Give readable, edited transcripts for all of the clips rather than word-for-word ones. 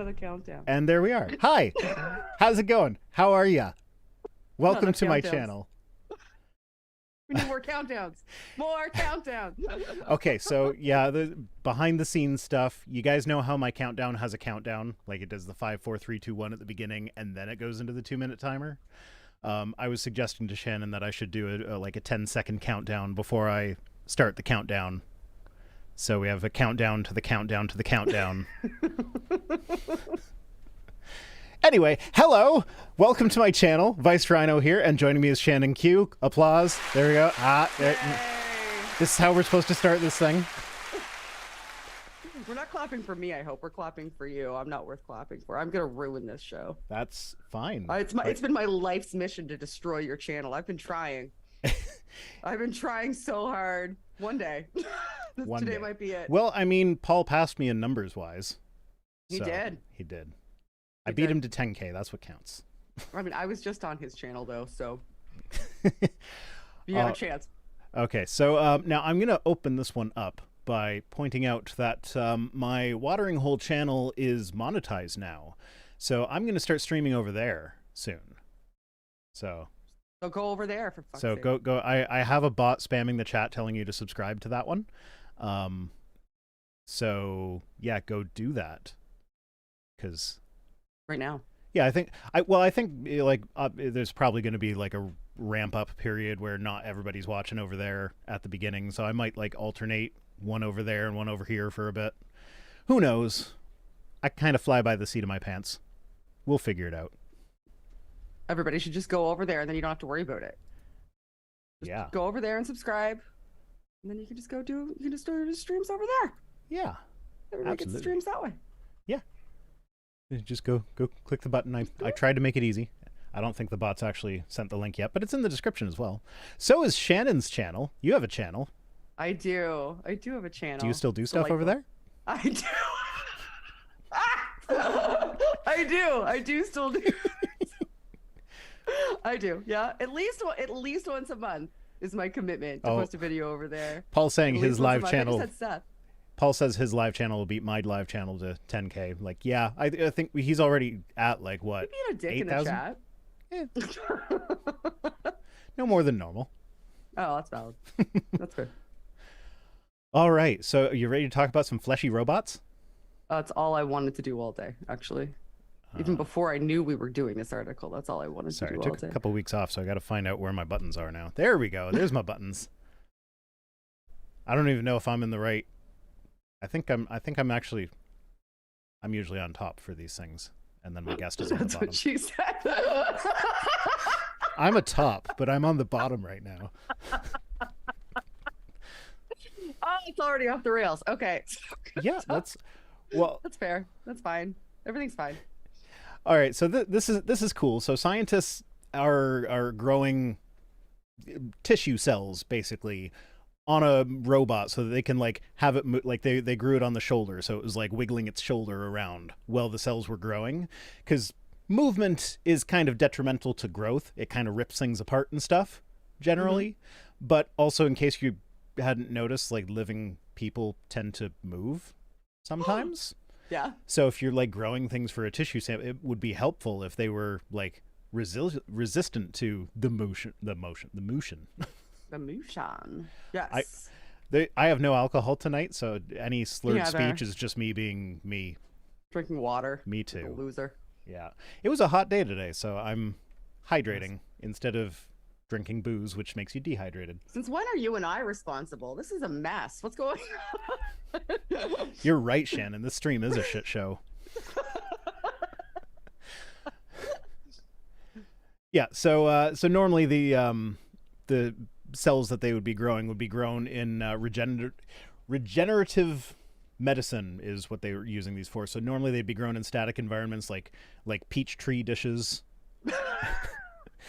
another countdown. And there we are. Hi. How's it going? How are ya? Welcome to my countdowns. channel. We need more countdowns. More countdowns. Okay, so yeah, the behind the scenes stuff. You guys know how my countdown has a countdown, like it does the 5, 4, 3, 2, 1 at the beginning, and then it goes into the 2-minute timer. I was suggesting to Shannon that I should do like a 10-second countdown before I start the countdown. So we have a countdown to the countdown to the countdown. Anyway, hello! Welcome to my channel. Vice Rhino here, and joining me is Shannon Q. Applause. There we go. This is how we're supposed to start this thing. We're not clapping for me, I hope. We're clapping for you. I'm not worth clapping for. I'm going to ruin this show. That's fine. It's been my life's mission to destroy your channel. I've been trying. I've been trying so hard. One day. Today might be it. Well, I mean, Paul passed me in numbers-wise. He did. He did. I beat him to 10K. That's what counts. I mean, I was just on his channel, though, so you have a chance. Okay, so now I'm going to open this one up by pointing out that my watering hole channel is monetized now. So I'm going to start streaming over there soon. So go over there, for fuck's sake. go. I have a bot spamming the chat telling you to subscribe to that one. So yeah, go do that. Because right now. Yeah, I think like there's probably going to be like a ramp up period where not everybody's watching over there at the beginning, so I might like alternate one over there and one over here for a bit. Who knows? I kind of fly by the seat of my pants. We'll figure it out. Everybody should just go over there, and then you don't have to worry about it. Just go over there and subscribe, and then you can just go do streams over there. Yeah, everybody gets streams that way. Yeah. Just go click the button. I tried to make it easy. I don't think the bot's actually sent the link yet, but it's in the description as well. So is Shannon's channel. You have a channel. I do. I do have a channel. Do you still do stuff over there? I do. I do. I do still do. I do. Yeah. At least once a month is my commitment to post a video over there. Paul's saying his live channel. Seth. Paul says his live channel will beat my live channel to 10K. Like, yeah, I think he's already at like what? Being a dick in the chat. Yeah. No more than normal. Oh, that's valid. That's good. All right, so you ready to talk about some fleshy robots? That's all I wanted to do all day, actually. Even before I knew we were doing this article, that's all I wanted to do all day. Sorry, I took a couple weeks off, so I got to find out where my buttons are now. There we go. There's my buttons. I don't even know if I'm in the right. I think I'm usually on top for these things, and then my guest is on the bottom. That's what she said. I'm a top, but I'm on the bottom right now. Oh, it's already off the rails. Okay. Yeah, that's fair. That's fine. Everything's fine. All right, so this is cool. So scientists are growing tissue cells basically on a robot so that they can like have it like they grew it on the shoulder, so it was like wiggling its shoulder around while the cells were growing, because movement is kind of detrimental to growth. It kind of rips things apart and stuff generally. But also, in case you hadn't noticed, like living people tend to move sometimes. Yeah. So if you're like growing things for a tissue sample, it would be helpful if they were like resistant to the motion. The motion. Yes. I have no alcohol tonight, so any slurred speech is just me being me. Drinking water. Me too. Like a loser. Yeah. It was a hot day today, so I'm hydrating instead of drinking booze, which makes you dehydrated. Since when are you and I responsible? This is a mess. What's going on? You're right, Shannon. This stream is a shit show. Yeah, so normally the cells that they would be grown in regenerative medicine is what they were using these for. So normally they'd be grown in static environments like peach tree dishes.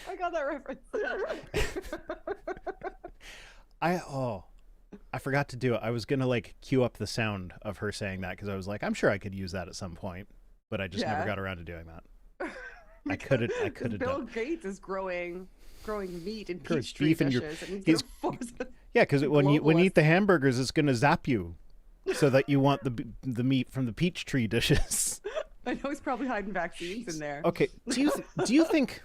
I got that reference. I forgot to do it. I was gonna like cue up the sound of her saying that because I was like, I'm sure I could use that at some point, but I just never got around to doing that. I could have Bill done. Gates is growing meat in peach tree dishes. Yeah, because when you eat the hamburgers, it's gonna zap you, so that you want the meat from the peach tree dishes. I know he's probably hiding vaccines in there. Okay, do you think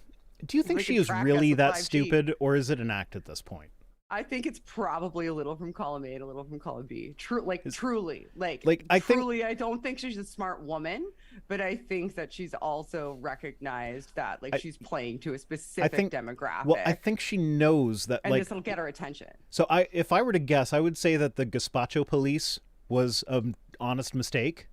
she is really that 5G. stupid, or is it an act at this point? I think it's probably a little from column A and a little from column B. Truly, I don't think she's a smart woman, but I think that she's also recognized that she's playing to a specific demographic. Well, I think she knows that, and this will get her attention. So if I were to guess, I would say that the gazpacho police was an honest mistake.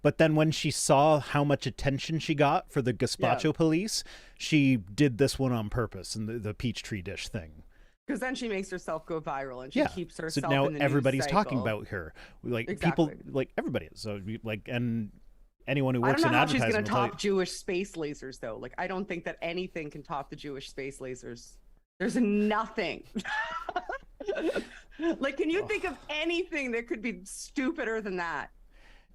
But then when she saw how much attention she got for the gazpacho police, she did this one on purpose, and the Peachtree dish thing. Because then she makes herself go viral, and she keeps herself. So now in the everybody's news talking cycle. about her, people, everybody is. So and anyone who I works don't know in how she's advertising going to top Jewish space lasers, though. I don't think that anything can top the Jewish space lasers. There's nothing. Can you think of anything that could be stupider than that?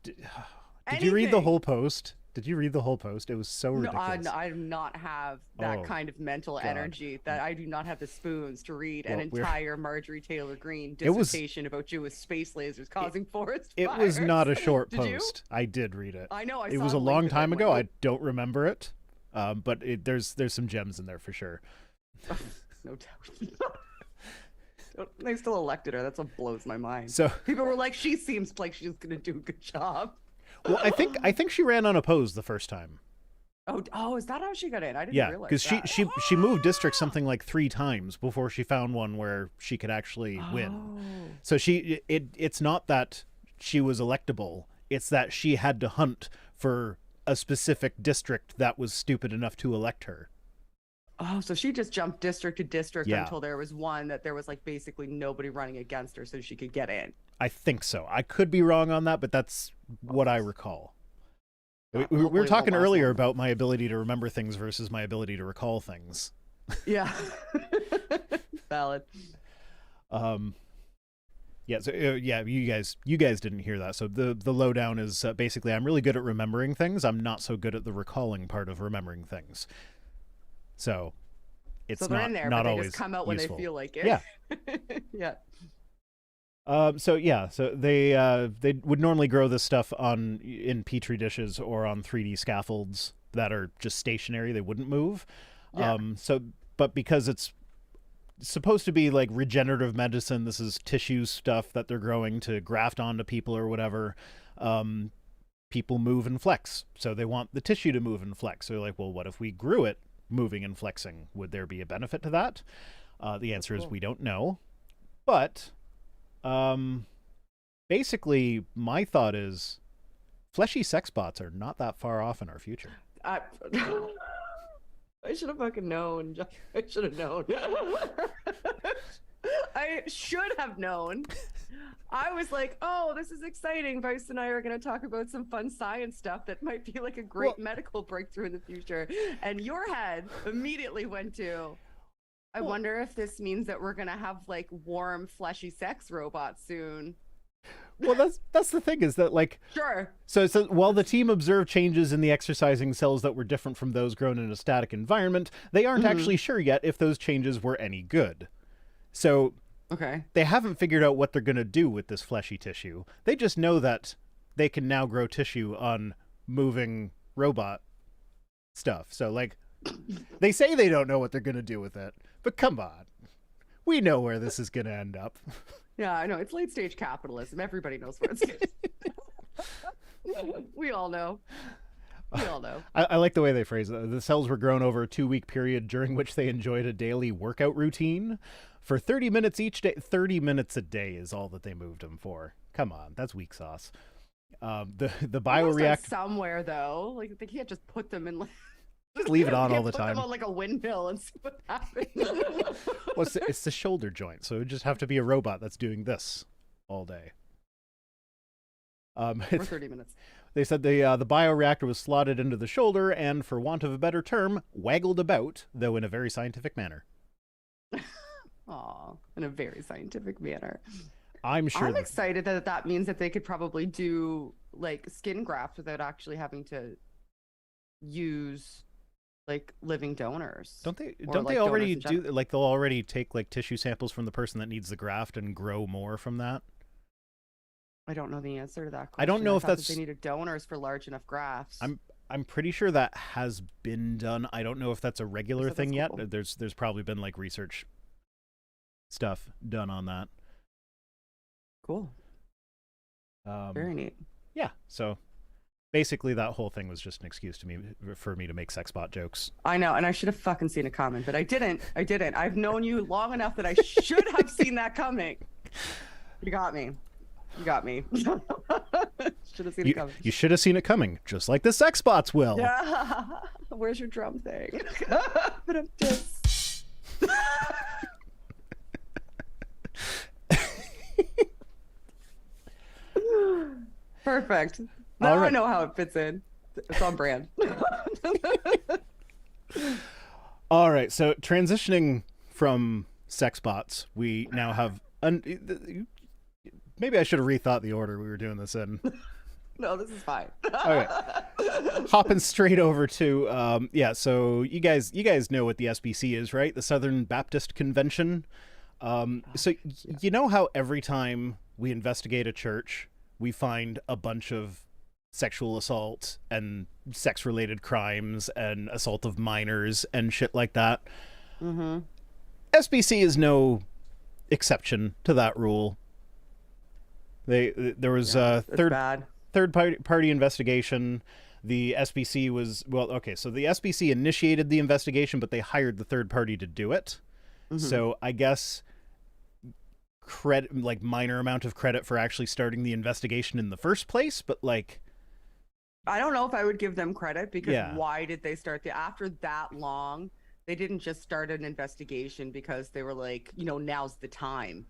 Did you read the whole post? Did you read the whole post? It was so ridiculous. No, I do not have that kind of mental energy. That I do not have the spoons to read an entire Marjorie Taylor Greene dissertation about Jewish space lasers causing forest fires. It was not a short post. I did read it. I know. It was a long time ago. I don't remember it, but there's some gems in there for sure. No doubt. They still elected her. That's what blows my mind. So people were like, she seems like she's going to do a good job. Well, I think she ran unopposed the first time. Oh, is that how she got in? I didn't realize that. Because she moved districts something like 3 times before she found one where she could actually win. So it's not that she was electable. It's that she had to hunt for a specific district that was stupid enough to elect her. Oh, so she just jumped district to district until there was one that there was basically nobody running against her so she could get in. I think so. I could be wrong on that, but that's what I recall. We were talking earlier about my ability to remember things versus my ability to recall things. Yeah. Valid. Yeah, so you guys didn't hear that. So the lowdown is basically I'm really good at remembering things. I'm not so good at the recalling part of remembering things. So it's they're in there, not but they always just come out when useful. they feel like it. Yeah. Yeah. So they would normally grow this stuff in petri dishes or on 3D scaffolds that are just stationary. They wouldn't move. Yeah. But because it's supposed to be regenerative medicine, this is tissue stuff that they're growing to graft onto people or whatever. People move and flex, so they want the tissue to move and flex. So they're like, well, what if we grew it moving and flexing? Would there be a benefit to that? The answer is we don't know. But basically, my thought is fleshy sex bots are not that far off in our future. I should have fucking known. I should have known. I should have known. I was like, oh, this is exciting. Vice and I are going to talk about some fun science stuff that might be a great medical breakthrough in the future. And your head immediately went to, I wonder if this means that we're going to have warm, fleshy sex robots soon. Well, that's the thing is that sure. So while the team observed changes in the exercising cells that were different from those grown in a static environment, they aren't actually sure yet if those changes were any good. So they haven't figured out what they're going to do with this fleshy tissue. They just know that they can now grow tissue on moving robot stuff. So they say they don't know what they're going to do with it, but come on. We know where this is going to end up. Yeah, I know. It's late stage capitalism. Everybody knows where it's going. We all know. We all know. I like the way they phrase it. The cells were grown over a 2-week period during which they enjoyed a daily workout routine for 30 minutes each day. 30 minutes a day is all that they moved them for. Come on, that's weak sauce. The bioreactor somewhere though, they can't just put them in. Just leave it on all the time. Put them on a windmill and see what happens. Well, it's the shoulder joint, so it would just have to be a robot that's doing this all day. For 30 minutes. They said the bioreactor was slotted into the shoulder and, for want of a better term, waggled about, though in a very scientific manner. Aw, in a very scientific manner. I'm excited that means that they could probably do skin grafts without actually having to use living donors. Don't they already do they'll already take tissue samples from the person that needs the graft and grow more from that? I don't know the answer to that question. I don't know if that's they needed donors for large enough grafts. I'm pretty sure that has been done. I don't know if that's a regular thing yet. Cool. There's probably been like research stuff done on that. Cool. Very neat. Yeah. So basically, that whole thing was just an excuse for me to make sex bot jokes. I know, and I should have fucking seen it coming, but I didn't. I've known you long enough that I should have seen that coming. You got me. Should have seen it coming. You should have seen it coming, just like the sex bots will. Yeah. Where's your drum thing? But I'm just. Perfect. Now I know how it fits in. It's on brand. All right. So transitioning from sex bots, we now have. Maybe I should have rethought the order we were doing this in. No, this is fine. Okay. Hopping straight over to so you guys know what the SBC is, right? The Southern Baptist Convention. You know how every time we investigate a church, we find a bunch of sexual assault and sex-related crimes and assault of minors and shit like that. Mm-hmm. SBC is no exception to that rule. There was a third party investigation. The SBC was so the SBC initiated the investigation, but they hired the third party to do it. Mm-hmm. So I guess minor amount of credit for actually starting the investigation in the first place, but like I don't know if I would give them credit because why did they start after that long? They didn't just start an investigation because they were like, now's the time.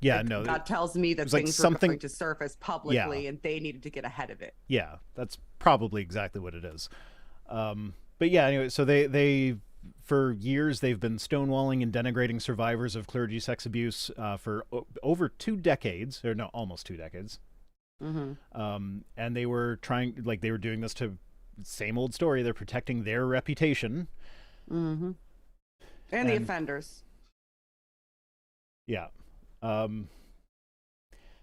Yeah, no. That tells me that things were going to surface publicly and they needed to get ahead of it. Yeah, that's probably exactly what it is. But yeah, anyway, so they for years they've been stonewalling and denigrating survivors of clergy sex abuse for over 2 decades, or no, almost 2 decades. Mm-hmm. And they were doing this to same old story. They're protecting their reputation. Mm-hmm. And the offenders. Yeah.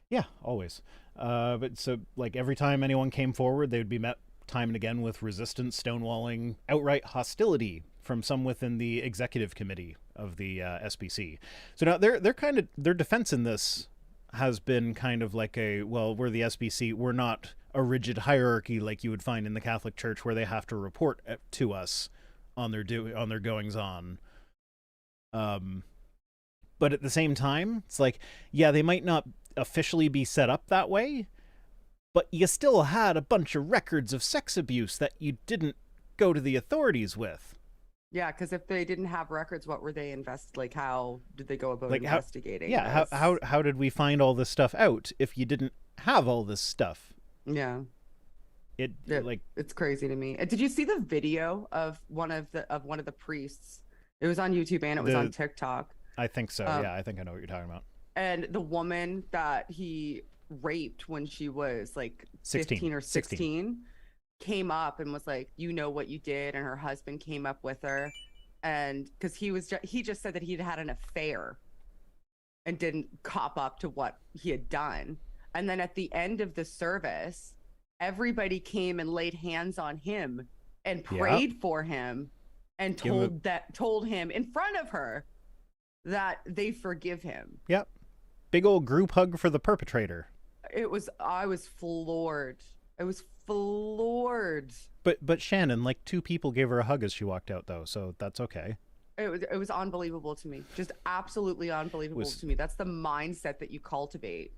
Yeah, always. But so like every time anyone came forward, they would be met time and again with resistance, stonewalling, outright hostility from some within the executive committee of the SBC. So now their defense in this has been kind of like we're the SBC, we're not a rigid hierarchy like you would find in the Catholic Church where they have to report to us on their goings on. But at the same time, it's like, yeah, they might not officially be set up that way, but you still had a bunch of records of sex abuse that you didn't go to the authorities with. Yeah, because if they didn't have records, what were they how did they go about investigating? How did we find all this stuff out if you didn't have all this stuff? Yeah. It's crazy to me. Did you see the video of one of the priests? It was on YouTube and it was on TikTok. I think so. Yeah, I think I know what you're talking about. And the woman that he raped when she was like 15 or 16 came up and was like, you know what you did, and her husband came up with her, and because he just said that he'd had an affair and didn't cop up to what he had done. And then at the end of the service, everybody came and laid hands on him and prayed for him and told him in front of her that they forgive him. Yep. Big old group hug for the perpetrator. I was floored. I was floored. But Shannon, like 2 people gave her a hug as she walked out though, so that's okay. It was unbelievable to me. Just absolutely unbelievable to me. That's the mindset that you cultivate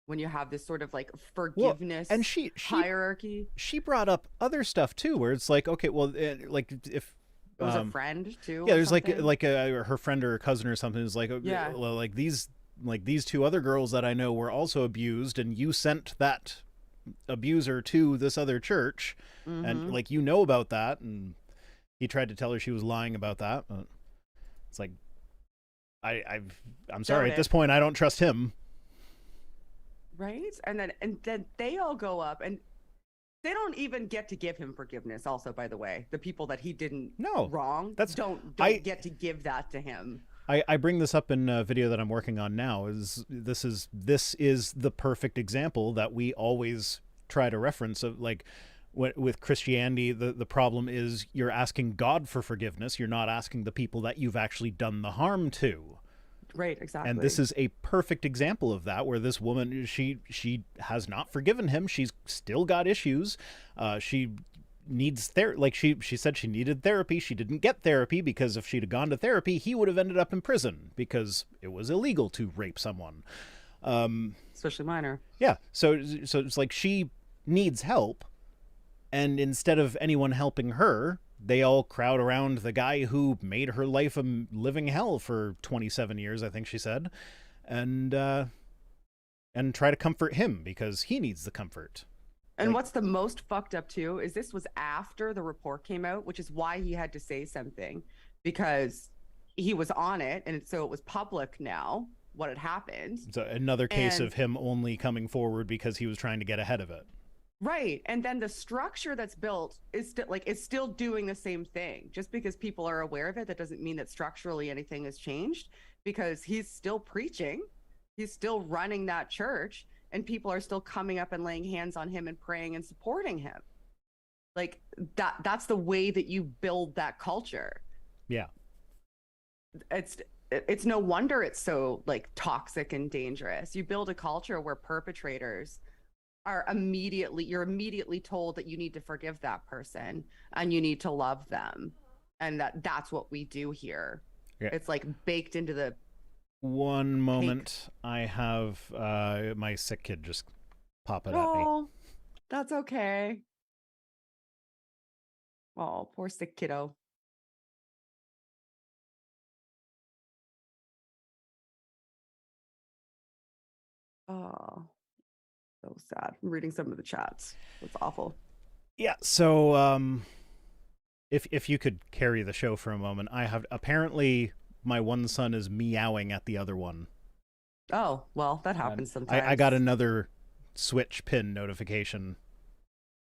when you have this sort of like forgiveness and she hierarchy. She brought up other stuff too, where it's like, okay, well, like if it was a friend too. Yeah, there's her friend or her cousin or something is like, well, like these 2 other girls that I know were also abused, and you sent that abuser to this other church, and like about that, and he tried to tell her she was lying about that. But it's like, I'm sorry, at this point I don't trust him. Right, and then they all go up and. They don't even get to give him forgiveness. Also, by the way, the people that he didn't wrong don't get to give that to him. I bring this up in a video that I'm working on now. This is the perfect example that we always try to reference of like with Christianity, the problem is you're asking God for forgiveness. You're not asking the people that you've actually done the harm to. Right, exactly. And this is a perfect example of that, where this woman, she has not forgiven him. She's still got issues. She needs like she said she needed therapy. She didn't get therapy because if she'd have gone to therapy, he would have ended up in prison because it was illegal to rape someone. Especially minor. Yeah. So it's like she needs help. And instead of anyone helping her, they all crowd around the guy who made her life a living hell for 27 years, I think she said, and try to comfort him because he needs the comfort. And what's the most fucked up too is this was after the report came out, which is why he had to say something, because he was on it, and so it was public now what had happened. So another case of him only coming forward because he was trying to get ahead of it. Right. And then the structure that's built is still doing the same thing. Just because people are aware of it, that doesn't mean that structurally anything has changed, because he's still preaching. He's still running that church, and people are still coming up and laying hands on him and praying and supporting him. Like that's the way that you build that culture. Yeah. It's no wonder it's so like toxic and dangerous. You build a culture where perpetrators you're immediately told that you need to forgive that person and you need to love them, and that's what we do here. Yeah. It's like baked into the one moment cake. I have my sick kid just pop it at me. That's okay. Oh, poor sick kiddo. Oh, so sad. I'm reading some of the chats. It's awful. Yeah, so if you could carry the show for a moment, I have apparently my one son is meowing at the other one. Oh, well, that happens sometimes. I got another Switch pin notification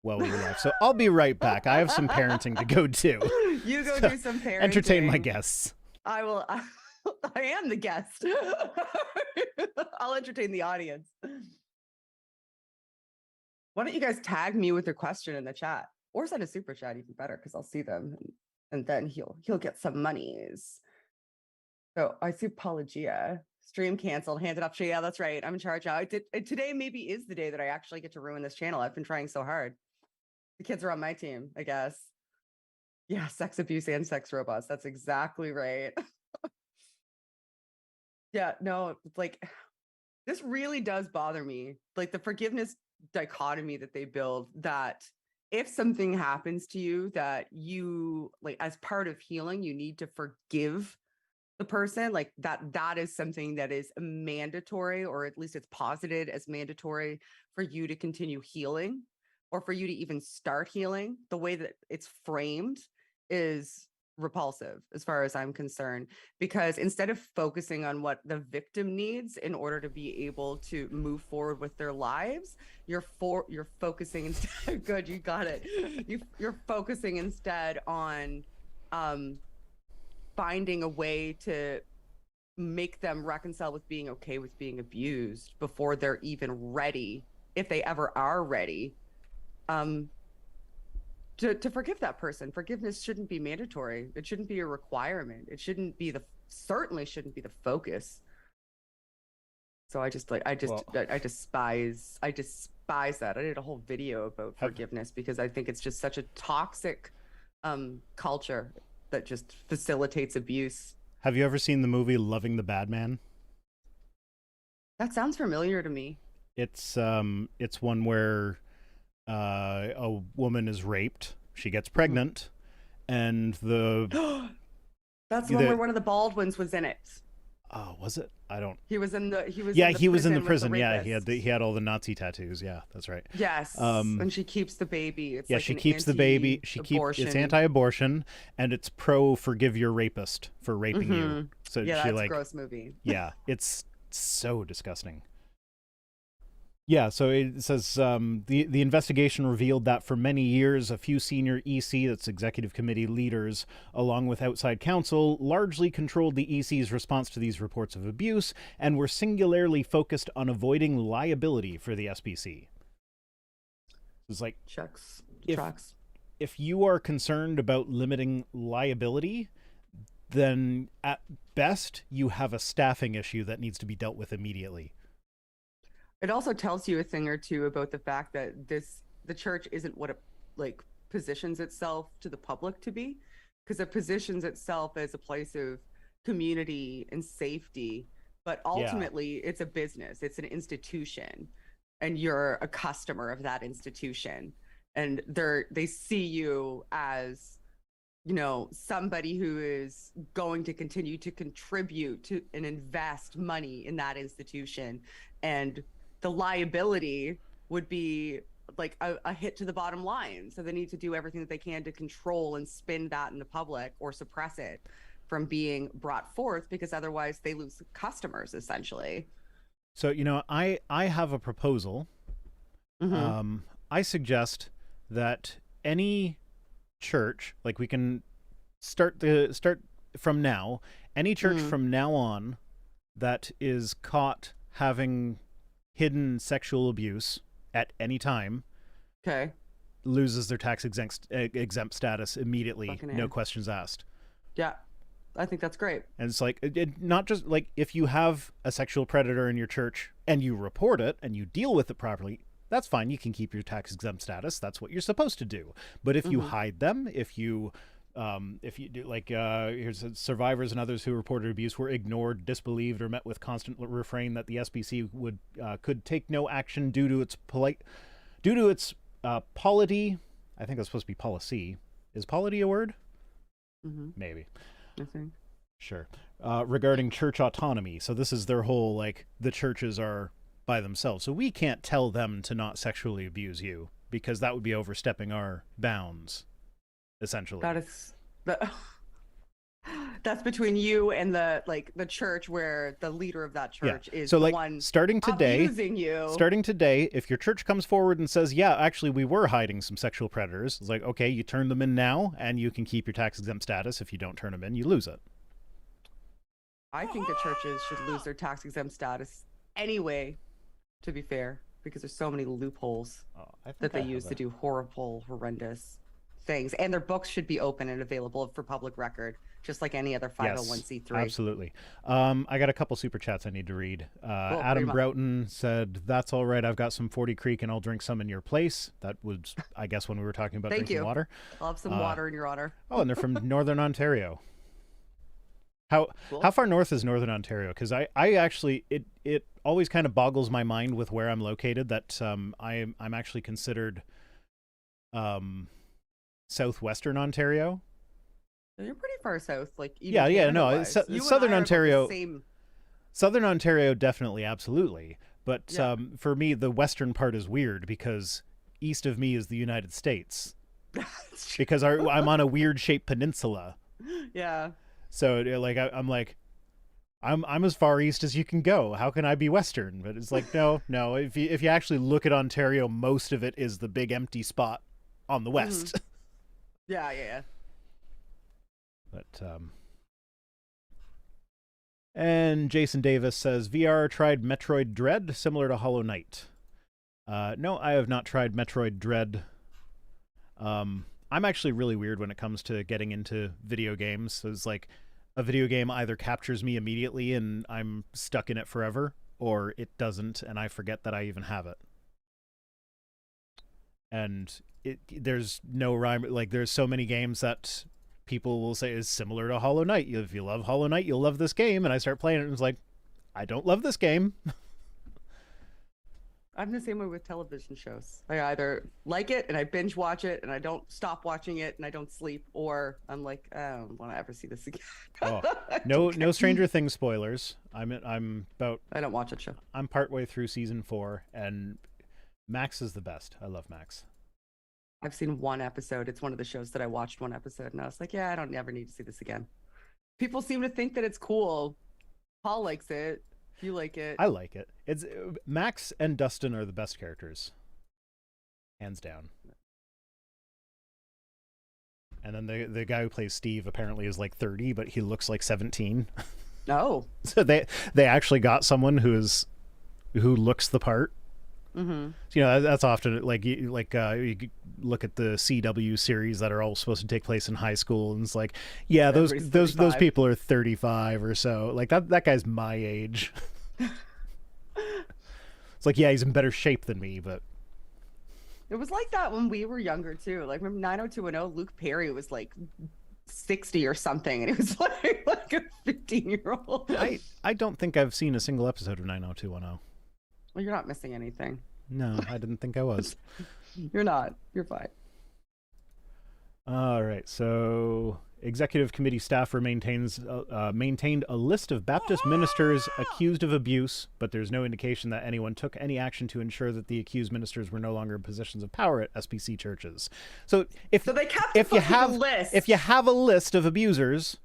while we were live, so I'll be right back. I have some parenting to go do. You go do some parenting. Entertain my guests. I will. I am the guest. I'll entertain the audience. Why don't you guys tag me with your question in the chat, or send a super chat, even better, because I'll see them, and then he'll get some monies. So I see Apologia. Stream canceled, handed off. Yeah, that's right. I'm in charge now. Today maybe is the day that I actually get to ruin this channel. I've been trying so hard. The kids are on my team, I guess. Yeah, sex abuse and sex robots. That's exactly right. Yeah, no, like this really does bother me. Like the forgiveness dichotomy that they build, that if something happens to you that you like as part of healing, you need to forgive the person, like that is something that is mandatory, or at least it's posited as mandatory for you to continue healing, or for you to even start healing. The way that it's framed is repulsive as far as I'm concerned, because instead of focusing on what the victim needs in order to be able to move forward with their lives, you're focusing instead. Good, you got it. You're focusing instead on finding a way to make them reconcile with being okay with being abused before they're even ready, if they ever are ready, to forgive that person. Forgiveness shouldn't be mandatory. It shouldn't be a requirement. It certainly shouldn't be the focus. So I despise that. I did a whole video about forgiveness because I think it's just such a toxic culture that just facilitates abuse. Have you ever seen the movie Loving the Bad Man? That sounds familiar to me. It's one where a woman is raped. She gets pregnant, and the that's the one where one of the Baldwins was in it. Oh, was it? I don't. He was in the prison. Yeah, he had all the Nazi tattoos. Yeah, that's right. Yes. And she keeps the baby. It's yeah, like she keeps the baby. It's anti-abortion, and it's pro forgive your rapist for raping you. So yeah, she that's a gross movie. Yeah, it's so disgusting. Yeah, so it says the investigation revealed that for many years, a few senior EC, that's executive committee leaders, along with outside counsel, largely controlled the EC's response to these reports of abuse and were singularly focused on avoiding liability for the SPC. It's like checks tracks. If you are concerned about limiting liability, then at best you have a staffing issue that needs to be dealt with immediately. It also tells you a thing or two about the fact that the church isn't what it like positions itself to the public to be, because it positions itself as a place of community and safety, but ultimately it's a business, it's an institution, and you're a customer of that institution, and they see you as, you know, somebody who is going to continue to contribute to and invest money in that institution, and the liability would be like a hit to the bottom line. So they need to do everything that they can to control and spin that in the public or suppress it from being brought forth, because otherwise they lose customers essentially. So, you know, I have a proposal. Mm-hmm. I suggest that any church, like we can start from now, any church from now on that is caught having hidden sexual abuse at any time, okay, loses their tax exempt status immediately, Fucking no A. questions asked. Yeah, I think that's great. And it's like, not just like if you have a sexual predator in your church and you report it and you deal with it properly, that's fine. You can keep your tax exempt status. That's what you're supposed to do. But if you hide them, if you do, like, here's survivors and others who reported abuse were ignored, disbelieved, or met with constant refrain that the SBC would could take no action due to its polity. I think that's supposed to be policy. Is polity a word? Maybe. I think. Sure. Regarding church autonomy. So this is their whole, like, the churches are by themselves. So we can't tell them to not sexually abuse you, because that would be overstepping our bounds, essentially. That's between you and the church, where the leader of that church is so, the like, one starting today, abusing you. Starting today, if your church comes forward and says, yeah, actually we were hiding some sexual predators, it's like, okay, you turn them in now and you can keep your tax exempt status. If you don't turn them in, you lose it. I think the churches should lose their tax exempt status anyway, to be fair, because there's so many loopholes that they use to do horrible, horrendous things. And their books should be open and available for public record, just like any other 501c3. Yes, absolutely. I got a couple super chats I need to read. Cool, Adam Broughton said, that's all right. I've got some 40 Creek and I'll drink some in your place. That was, I guess, when we were talking about drinking water. I'll have some water in your honor. Oh, and they're from Northern Ontario. How far north is Northern Ontario? Because I actually, it always kind of boggles my mind with where I'm located that I'm actually considered southwestern Ontario. You're pretty far south, like Southern Ontario. Southern Ontario, definitely, absolutely. But for me, the western part is weird because east of me is the United States. Because I'm on a weird shaped peninsula. Yeah. So like I'm as far east as you can go. How can I be western? But it's like no. If you actually look at Ontario, most of it is the big empty spot on the west. Yeah. But and Jason Davis says, VR tried Metroid Dread, similar to Hollow Knight. No, I have not tried Metroid Dread. I'm actually really weird when it comes to getting into video games. So it's like a video game either captures me immediately and I'm stuck in it forever, or it doesn't and I forget that I even have it. And there's no rhyme. Like, there's so many games that people will say is similar to Hollow Knight. If you love Hollow Knight, you'll love this game. And I start playing it and it's like, I don't love this game. I'm the same way with television shows. I either like it and I binge watch it and I don't stop watching it and I don't sleep, or I'm like, I don't want to ever see this again. No Stranger Things spoilers. I don't watch that show. I'm partway through season 4 and Max is the best. I love Max. I've seen one episode. It's one of the shows that I watched one episode and I was like, yeah, I don't ever need to see this again. People seem to think that it's cool. Paul likes it. You like it. I like it. It's Max and Dustin are the best characters, hands down. And then the guy who plays Steve apparently is like 30, but he looks like 17. Oh. So they actually got someone who looks the part. Mm-hmm. So, that's often you look at the CW series that are all supposed to take place in high school, and it's like, yeah, those people are 35 or so. Like that guy's my age. It's like, yeah, he's in better shape than me, but It was like that when we were younger too. Like remember 90210, Luke Perry was like 60 or something, and he was like a 15-year-old. I don't think I've seen a single episode of 90210. Well, you're not missing anything. No, I didn't think I was. You're not. You're fine. All right, so executive committee staff maintained a list of Baptist ministers accused of abuse, but there's no indication that anyone took any action to ensure that the accused ministers were no longer in positions of power at SBC churches. So if you have a list of abusers,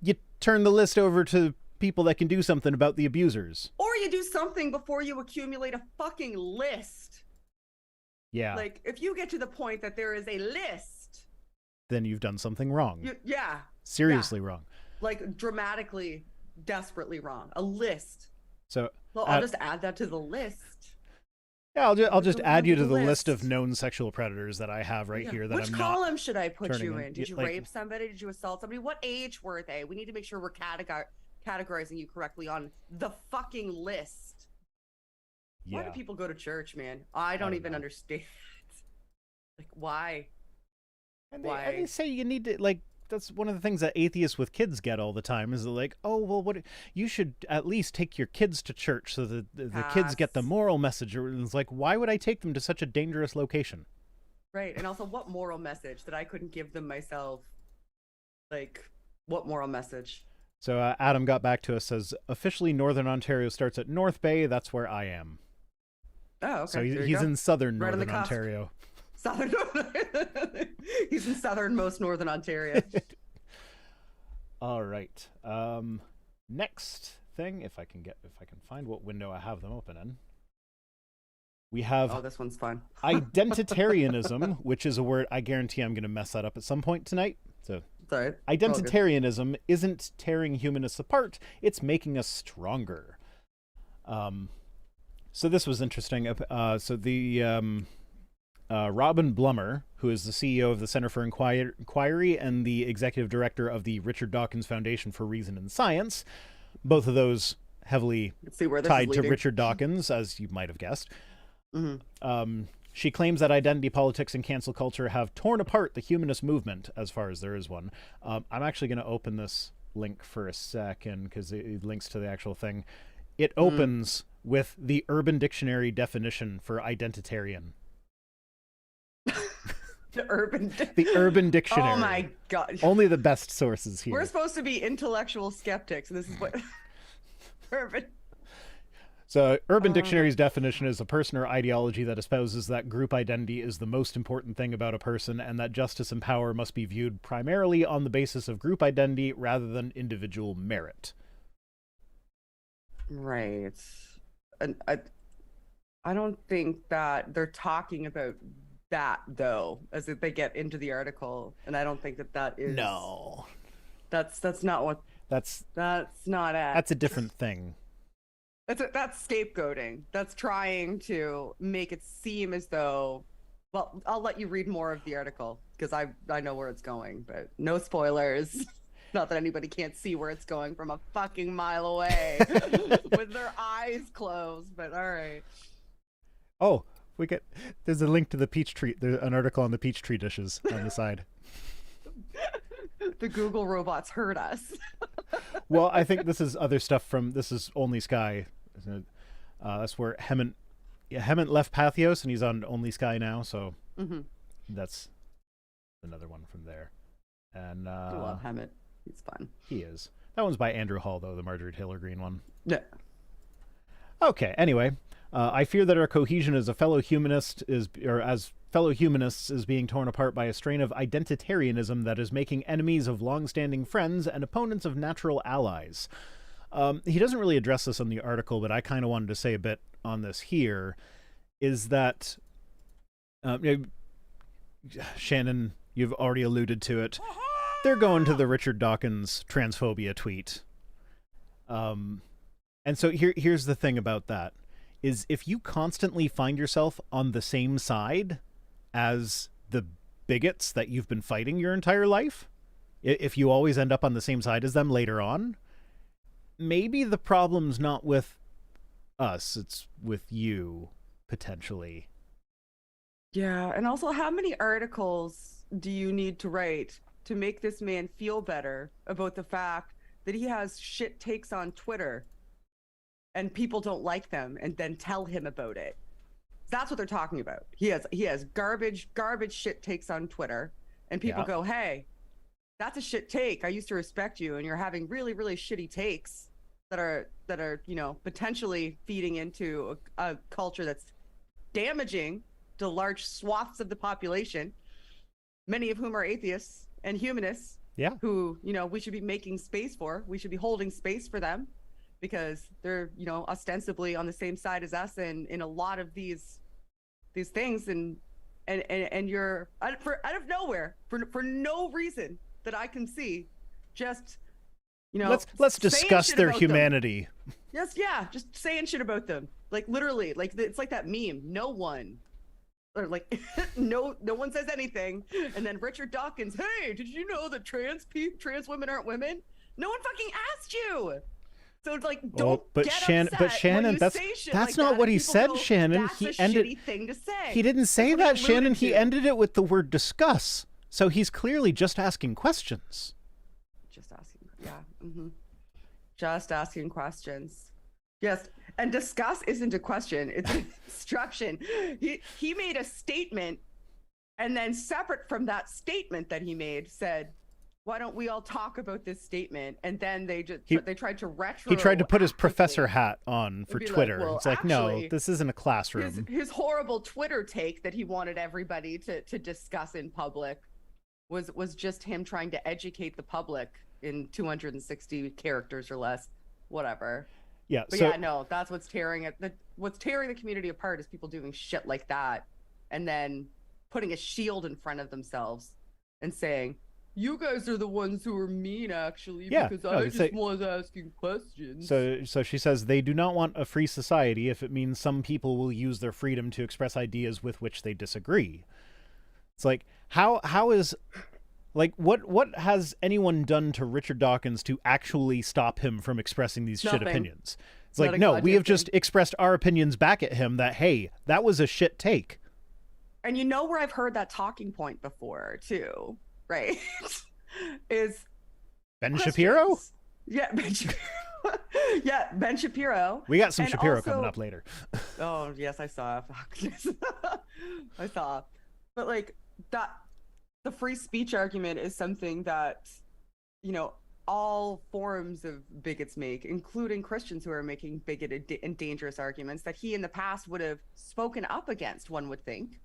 you turn the list over to people that can do something about the abusers. Or you do something before you accumulate a fucking list. Yeah. Like, if you get to the point that there is a list, then you've done something wrong. Yeah. Seriously wrong. Like, dramatically, desperately wrong. A list. So I'll just add that to the list. Yeah, I'll just add you to the list of known sexual predators that I have here. That Which column should I put you in? Did you like, rape somebody? Did you assault somebody? What age were they? We need to make sure we're categorizing you correctly on the fucking list. Yeah. Why do people go to church, man? I don't even understand. Like, why? And they say you need to, like, that's one of the things that atheists with kids get all the time is like, oh, well, what you should at least take your kids to church so that the kids get the moral message. And it's like, why would I take them to such a dangerous location? Right. And also, what moral message that I couldn't give them myself? Like, what moral message? So Adam got back to us, says, officially Northern Ontario starts at North Bay. That's where I am. Oh, okay. So he's in southern Northern Ontario. He's in southernmost Northern Ontario. All right. Next thing, if I can find what window I have them open in. We have this one's fun. Identitarianism, which is a word I guarantee I'm going to mess that up at some point tonight. So sorry. Identitarianism isn't tearing humanists apart, it's making us stronger. So this was interesting. So the Robin Blummer, who is the CEO of the Center for Inquiry and the executive director of the Richard Dawkins Foundation for Reason and Science, both of those heavily tied to Richard Dawkins, as you might have guessed. Mm-hmm. She claims that identity politics and cancel culture have torn apart the humanist movement, as far as there is one. I'm actually going to open this link for a second because it links to the actual thing. It opens with the Urban Dictionary definition for identitarian. The Urban Dictionary. Oh my god! Only the best sources here. We're supposed to be intellectual skeptics, and this is what urban. So, Urban Dictionary's definition is a person or ideology that espouses that group identity is the most important thing about a person, and that justice and power must be viewed primarily on the basis of group identity rather than individual merit. Right. And I don't think that they're talking about that, though, as if they get into the article, and I don't think that is. No. That's not what. That's not it. That's a different thing. That's scapegoating. That's trying to make it seem as though. Well, I'll let you read more of the article because I know where it's going, but no spoilers. Not that anybody can't see where it's going from a fucking mile away with their eyes closed, but all right. Oh, there's a link to the peach tree. There's an article on the peach tree dishes on the side. The Google robots heard us. Well, I think this is other stuff this is Only Sky. That's where Hemant left Pathos, and he's on Only Sky now, so that's another one from there. And I love Hemant. He's fun. He is. That one's by Andrew Hall, though, the Marjorie Taylor Greene one. Yeah. Okay, anyway. I fear that our cohesion as fellow humanists is being torn apart by a strain of identitarianism that is making enemies of long-standing friends and opponents of natural allies. He doesn't really address this in the article, but I kind of wanted to say a bit on this here, is that Shannon, you've already alluded to it. They're going to the Richard Dawkins transphobia tweet. And so here's the thing about that. is if you constantly find yourself on the same side as the bigots that you've been fighting your entire life, if you always end up on the same side as them later on, maybe the problem's not with us, it's with you, potentially. Yeah, and also, how many articles do you need to write to make this man feel better about the fact that he has shit takes on Twitter and people don't like them, and then tell him about it? That's what they're talking about. He has garbage shit takes on Twitter, and people go, "Hey, that's a shit take. I used to respect you, and you're having really, really shitty takes that are potentially feeding into a culture that's damaging to large swaths of the population, many of whom are atheists and humanists, who, we should be making space for. We should be holding space for them because they're, ostensibly on the same side as us in a lot of these things. And you're out of nowhere, for no reason that I can see, just, let's discuss their humanity. Yes, yeah, just saying shit about them. Like, literally, like, it's like that meme. No one says anything, and then Richard Dawkins, "Hey, did you know that trans women aren't women?" No one fucking asked you. So, like, don't but get Shannon, upset that's not what he said, Shannon. That's a shitty thing to say. He didn't say that, Shannon. He ended it with the word discuss. So he's clearly just asking questions. Just asking, yeah. Just asking questions. Yes, and discuss isn't a question, it's an instruction. He made a statement, and then separate from that statement that he made, said, "Why don't we all talk about this statement?" And then they tried to retro. He tried to put his professor hat on for Twitter. Like, well, it's like, actually, no, this isn't a classroom. His horrible Twitter take that he wanted everybody to discuss in public was just him trying to educate the public in 260 characters or less, whatever. Yeah, but yeah, no, that's what's tearing the community apart, is people doing shit like that and then putting a shield in front of themselves and saying, "You guys are the ones who are mean, actually, because I just was asking questions." So she says they do not want a free society if it means some people will use their freedom to express ideas with which they disagree. It's like, how is, like, what has anyone done to Richard Dawkins to actually stop him from expressing these shit opinions? It's like, no, we have just expressed our opinions back at him that, hey, that was a shit take. And you know where I've heard that talking point before, too, right? is Ben Christians. Shapiro? Yeah, Ben Shapiro. Yeah, Ben Shapiro. We got some Shapiro coming up later. Oh, yes, I saw. I saw. But, like, that... the free speech argument is something that, all forms of bigots make, including Christians who are making bigoted and dangerous arguments that he in the past would have spoken up against, one would think.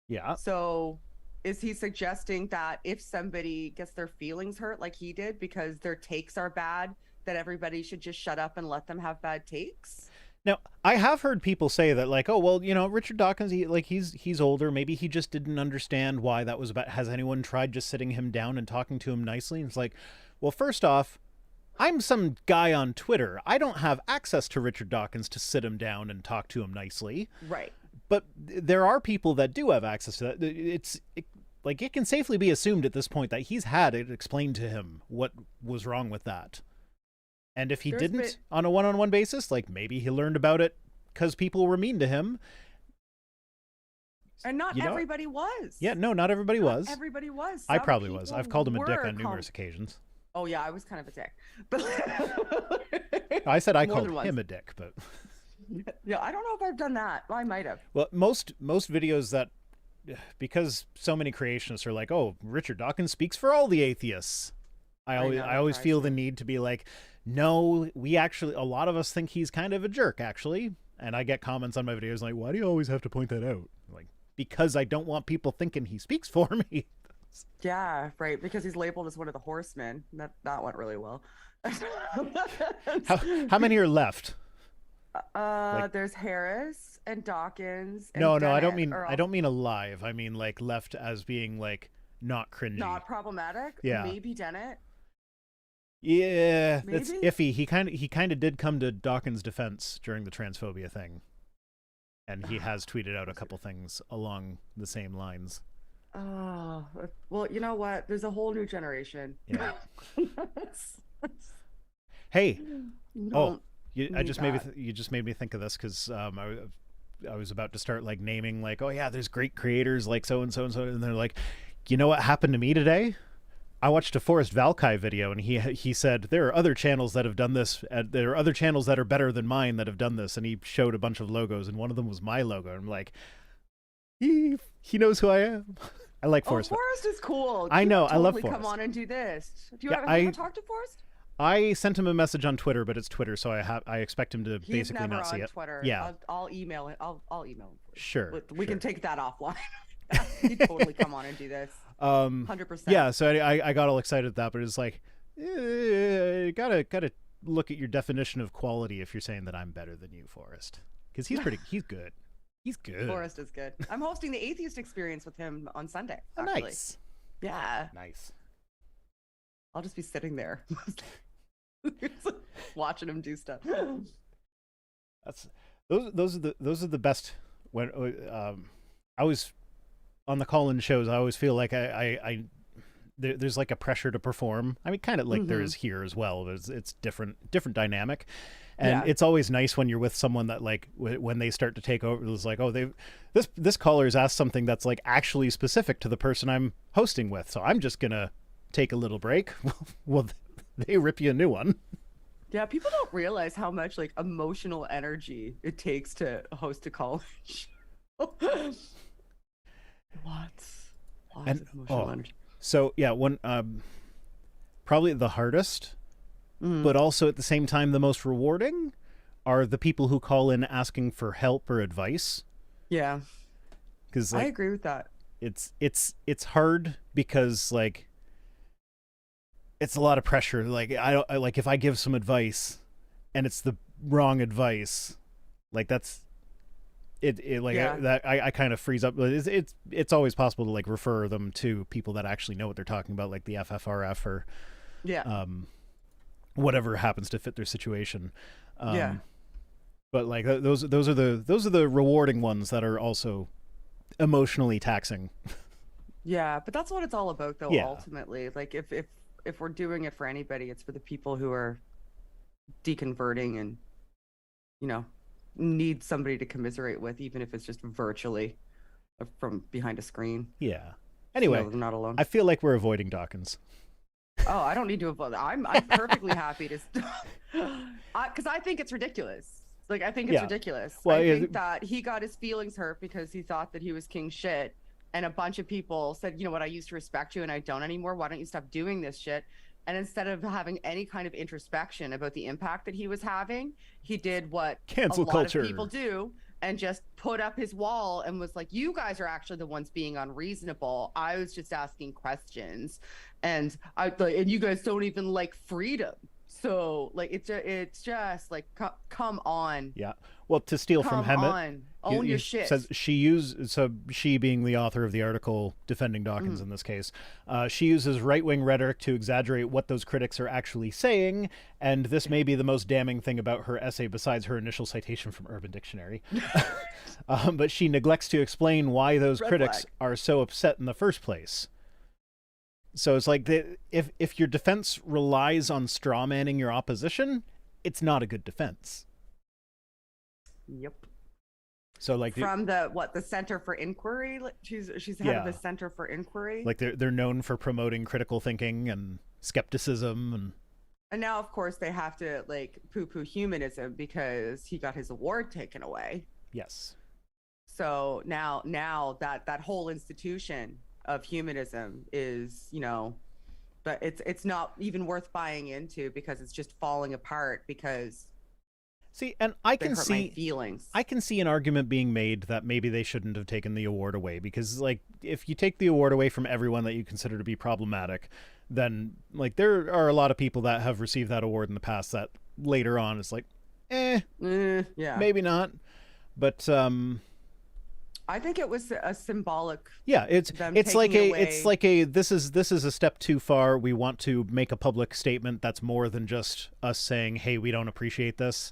Yeah. So is he suggesting that if somebody gets their feelings hurt like he did because their takes are bad, that everybody should just shut up and let them have bad takes? Now, I have heard people say that, like, oh, well, Richard Dawkins, he's older. Maybe he just didn't understand why that was about. Has anyone tried just sitting him down and talking to him nicely? And it's like, well, first off, I'm some guy on Twitter. I don't have access to Richard Dawkins to sit him down and talk to him nicely. Right. But there are people that do have access to that. It can safely be assumed at this point that he's had it explained to him what was wrong with that. And if he didn't on a one-on-one basis, like, maybe he learned about it because people were mean to him. And not everybody was. Yeah, no, not everybody was. Everybody was. I probably was. I've called him a dick on numerous occasions. Oh, yeah, I was kind of a dick. But I said I called him a dick, but... Yeah, I don't know if I've done that. Well, I might have. Well, most videos that... Because so many creationists are like, oh, Richard Dawkins speaks for all the atheists. I always feel the need to be like, no, we actually, a lot of us think he's kind of a jerk, actually. And I get comments on my videos like, why do you always have to point that out? Like, because I don't want people thinking he speaks for me. Yeah, right. Because he's labeled as one of the horsemen. That went really well. How many are left? There's Harris and Dawkins. And no, Dennett I don't mean alive. I mean, like, left as being, like, not cringy. Not problematic. Yeah. Maybe Dennett. Yeah, Maybe? that's iffy. He kind of did come to Dawkins' defense during the transphobia thing. and he has tweeted out a couple things along the same lines. Oh, well, you know what? There's a whole new generation. Yeah. Hey, you just made me think of this because I was about to start like naming like, oh yeah, there's great creators like so and so and so, and they're like, you know what happened to me today? I watched a Forrest Valkai video, and he said there are other channels that have done this. There are other channels that are better than mine that have done this, and he showed a bunch of logos, and one of them was my logo. And I'm like, he knows who I am. I like Forrest. Forrest is cool. I know. I love Forrest. Come on and do this. Have you ever talked to Forrest? I sent him a message on Twitter, but it's Twitter, so I expect him to basically not see it. Twitter. Yeah, I'll email it. I'll email him. Sure. We can take that offline. He'd totally come on and do this. 100%. Yeah, so I got all excited at that, but it's like, gotta look at your definition of quality if you're saying that I'm better than you, Forrest, because he's good. He's good. Forrest is good. I'm hosting the Atheist Experience with him on Sunday. Oh, nice. Yeah. Nice. I'll just be sitting there, watching him do stuff. Those are the best. When I was on the call-in shows, I always feel like there's like a pressure to perform. I mean, kind of like there is here as well. It's different dynamic, and it's always nice when you're with someone that like when they start to take over. It's like, oh, this caller's asked something that's like actually specific to the person I'm hosting with, so I'm just gonna take a little break. Well, they rip you a new one. Yeah, people don't realize how much like emotional energy it takes to host a call show. Lots of emotional energy. So yeah, one probably the hardest, but also at the same time the most rewarding are the people who call in asking for help or advice. Yeah, because I agree with that. It's hard because like it's a lot of pressure. Like I like if I give some advice and it's the wrong advice, like that's it like I kind of freeze up. It's always possible to like refer them to people that actually know what they're talking about, like the FFRF or whatever happens to fit their situation. But like those are the rewarding ones that are also emotionally taxing. Yeah, but that's what it's all about though. Ultimately, like if we're doing it for anybody, it's for the people who are deconverting and need somebody to commiserate with, even if it's just virtually from behind a screen. Yeah. Anyway, so they're not alone. I feel like we're avoiding Dawkins. Oh, I don't need to avoid. I'm perfectly happy to, because I think it's ridiculous. Like I think it's ridiculous. Well, I think that he got his feelings hurt because he thought that he was king shit, and a bunch of people said, you know what, I used to respect you and I don't anymore. Why don't you stop doing this shit? And instead of having any kind of introspection about the impact that he was having, he did what cancel culture of people do and just put up his wall and was like, you guys are actually the ones being unreasonable. I was just asking questions, and you guys don't even like freedom. So like it's just like come on. Yeah. Well, to steal from Hemet, own your shit. Says she being the author of the article defending Dawkins in this case, she uses right-wing rhetoric to exaggerate what those critics are actually saying, and this may be the most damning thing about her essay besides her initial citation from Urban Dictionary. But she neglects to explain why those critics are so upset in the first place. So it's like if your defense relies on straw manning your opposition, it's not a good defense. Yep. So like from the Center for Inquiry, she's head of the Center for Inquiry. Like they're known for promoting critical thinking and skepticism, and now of course they have to like poo-poo humanism because he got his award taken away. Yes. So now that whole institution of humanism is, but it's not even worth buying into because it's just falling apart because and I can see my feelings. I can see an argument being made that maybe they shouldn't have taken the award away, because like if you take the award away from everyone that you consider to be problematic, then like there are a lot of people that have received that award in the past that later on it's like maybe not, but I think it was a symbolic. Yeah, it's like this is a step too far. We want to make a public statement that's more than just us saying, "Hey, we don't appreciate this."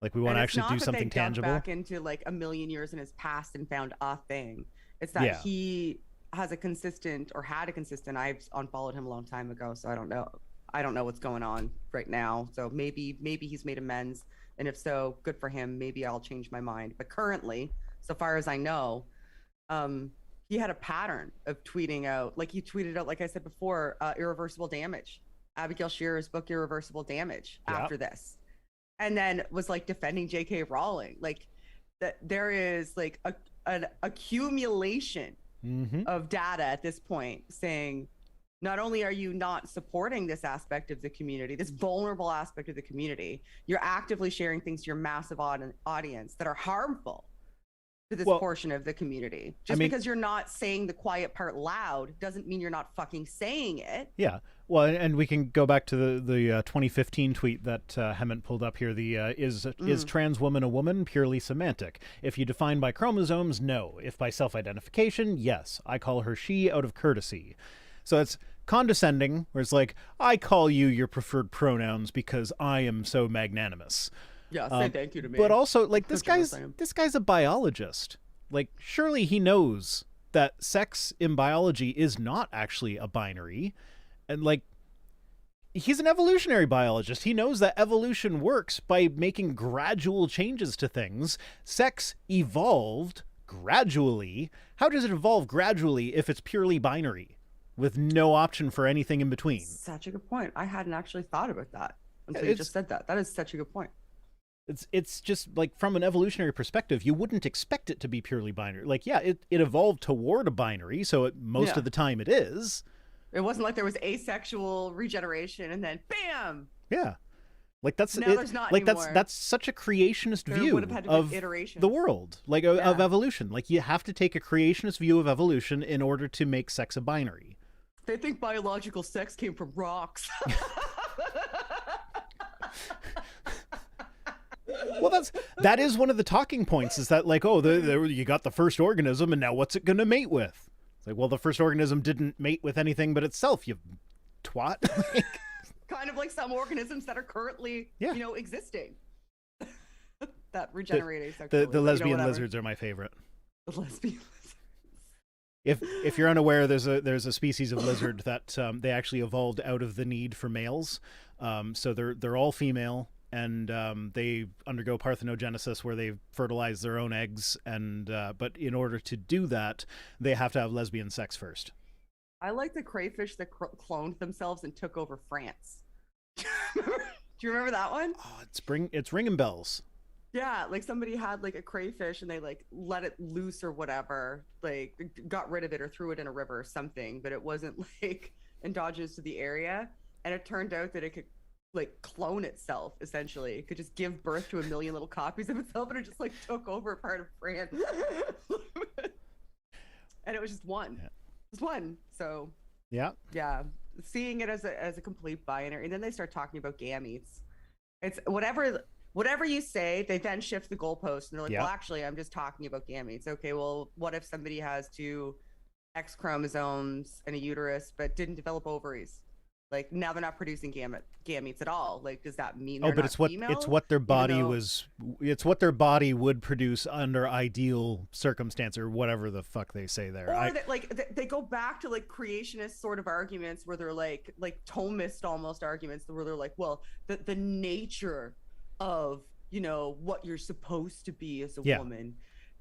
Like we want And to it's actually not do that something they dug tangible. back into like a million years in his past and found a thing. It's that Yeah. he has a consistent or had a consistent. I've unfollowed him a long time ago, so I don't know. I don't know what's going on right now. So maybe he's made amends, and if so, good for him. Maybe I'll change my mind. But currently, so far as I know, he had a pattern of tweeting out, like he tweeted out, like I said before, irreversible damage. Abigail Shearer's book, Irreversible Damage, after this, and then was like defending J.K. Rowling. Like that, there is like an accumulation of data at this point saying, not only are you not supporting this aspect of the community, this vulnerable aspect of the community, you're actively sharing things to your massive audience that are harmful to this portion of the community. Just because you're not saying the quiet part loud doesn't mean you're not fucking saying it. Yeah. Well, and we can go back to the 2015 tweet that Hemant pulled up here. The is trans woman a woman? Purely semantic. If you define by chromosomes, no. If by self-identification, yes. I call her she out of courtesy. So it's condescending, where it's like, I call you your preferred pronouns because I am so magnanimous. Yeah, say thank you to me. But also, like, this guy's a biologist. Like, surely he knows that sex in biology is not actually a binary. And, like, he's an evolutionary biologist. He knows that evolution works by making gradual changes to things. Sex evolved gradually. How does it evolve gradually if it's purely binary with no option for anything in between? Such a good point. I hadn't actually thought about that until you just said that. That is such a good point. It's just like, from an evolutionary perspective, you wouldn't expect it to be purely binary. Like, yeah, it evolved toward a binary, so most of the time it is. It wasn't like there was asexual regeneration and then bam. Yeah, like that's there's not like anymore. that's such a creationist view of the world, like of evolution. Like, you have to take a creationist view of evolution in order to make sex a binary. They think biological sex came from rocks. Well, that is one of the talking points, is that, like, oh, you got the first organism, and now what's it going to mate with? It's like, well, the first organism didn't mate with anything but itself, you twat. Kind of like some organisms that are currently, existing. That regenerate asexually. The lesbian lizards are my favorite. The lesbian lizards. If you're unaware, there's a species of lizard that they actually evolved out of the need for males. So they're all female. And they undergo parthenogenesis, where they fertilize their own eggs, and but in order to do that, they have to have lesbian sex first. I like the crayfish that cloned themselves and took over France. Do you remember that one? Oh, it's ringing bells. Yeah, like somebody had like a crayfish and they like let it loose or whatever, like got rid of it or threw it in a river or something, but it wasn't like endogenous to the area, and it turned out that it could like clone itself. Essentially, it could just give birth to a million little copies of itself, and it just like took over part of France. And it was just one. Yeah. Just one. So yeah, seeing it as a complete binary, and then they start talking about gametes. It's whatever you say, they then shift the goalpost, and they're like, well, actually, I'm just talking about gametes. Okay, well, what if somebody has 2 X chromosomes and a uterus but didn't develop ovaries? Like, now they're not producing gametes at all. Like, does that mean they're not female? It's what their body it's what their body would produce under ideal circumstance, or whatever the fuck they say there. Or they go back to like creationist sort of arguments where they're like Thomist almost arguments where they're like, well, the nature of, what you're supposed to be as a woman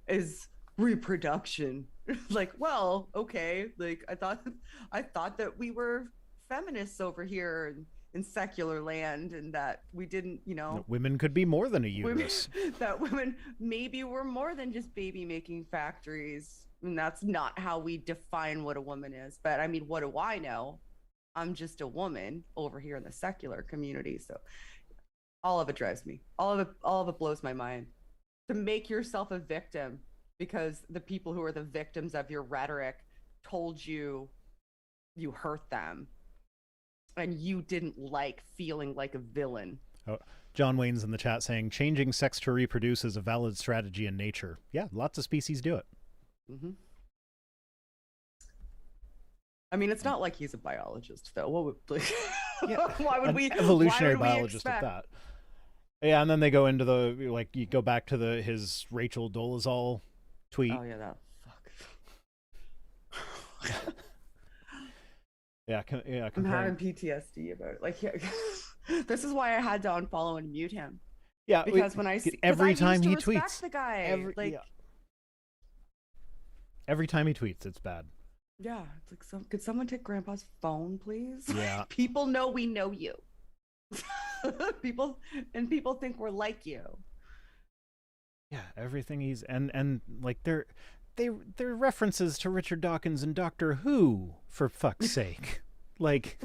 is reproduction. Like, well, okay, like I thought that we were feminists over here in secular land, and that we didn't, women could be more than a uterus. That women maybe were more than just baby making factories, and that's not how we define what a woman is. But I mean, what do I know? I'm just a woman over here in the secular community. So all of it drives me. All of it blows my mind. To make yourself a victim because the people who are the victims of your rhetoric told you hurt them, and you didn't like feeling like a villain. Oh, John Wayne's in the chat saying, changing sex to reproduce is a valid strategy in nature. Yeah, lots of species do it. Mm-hmm. I mean, it's not like he's a biologist, though. What would, like, yeah, why would we? Evolutionary biologist at that. Yeah, and then they go into the like you go back to the his Rachel Dolezal tweet. Oh yeah, that Yeah, fuck. yeah, I'm comparing. having PTSD about it. Like, yeah, this is why I had to unfollow and mute him Yeah, because when I see, because I every time used to he respect tweets, the guy. every Like, yeah, every time he tweets, it's bad. yeah, it's like, could someone take Grandpa's phone, please? Yeah, People know we know you. people people think we're like you. yeah, everything he's and like they're references to Richard Dawkins and Doctor Who for fuck's sake. Like,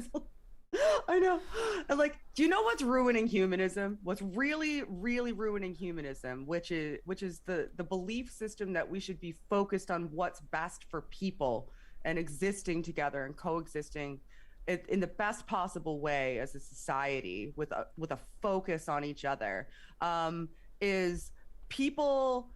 I know. And like, do you know what's ruining humanism? What's really, really ruining humanism, which is the belief system that we should be focused on what's best for people and existing together and coexisting in the best possible way as a society with a focus on each other. Is people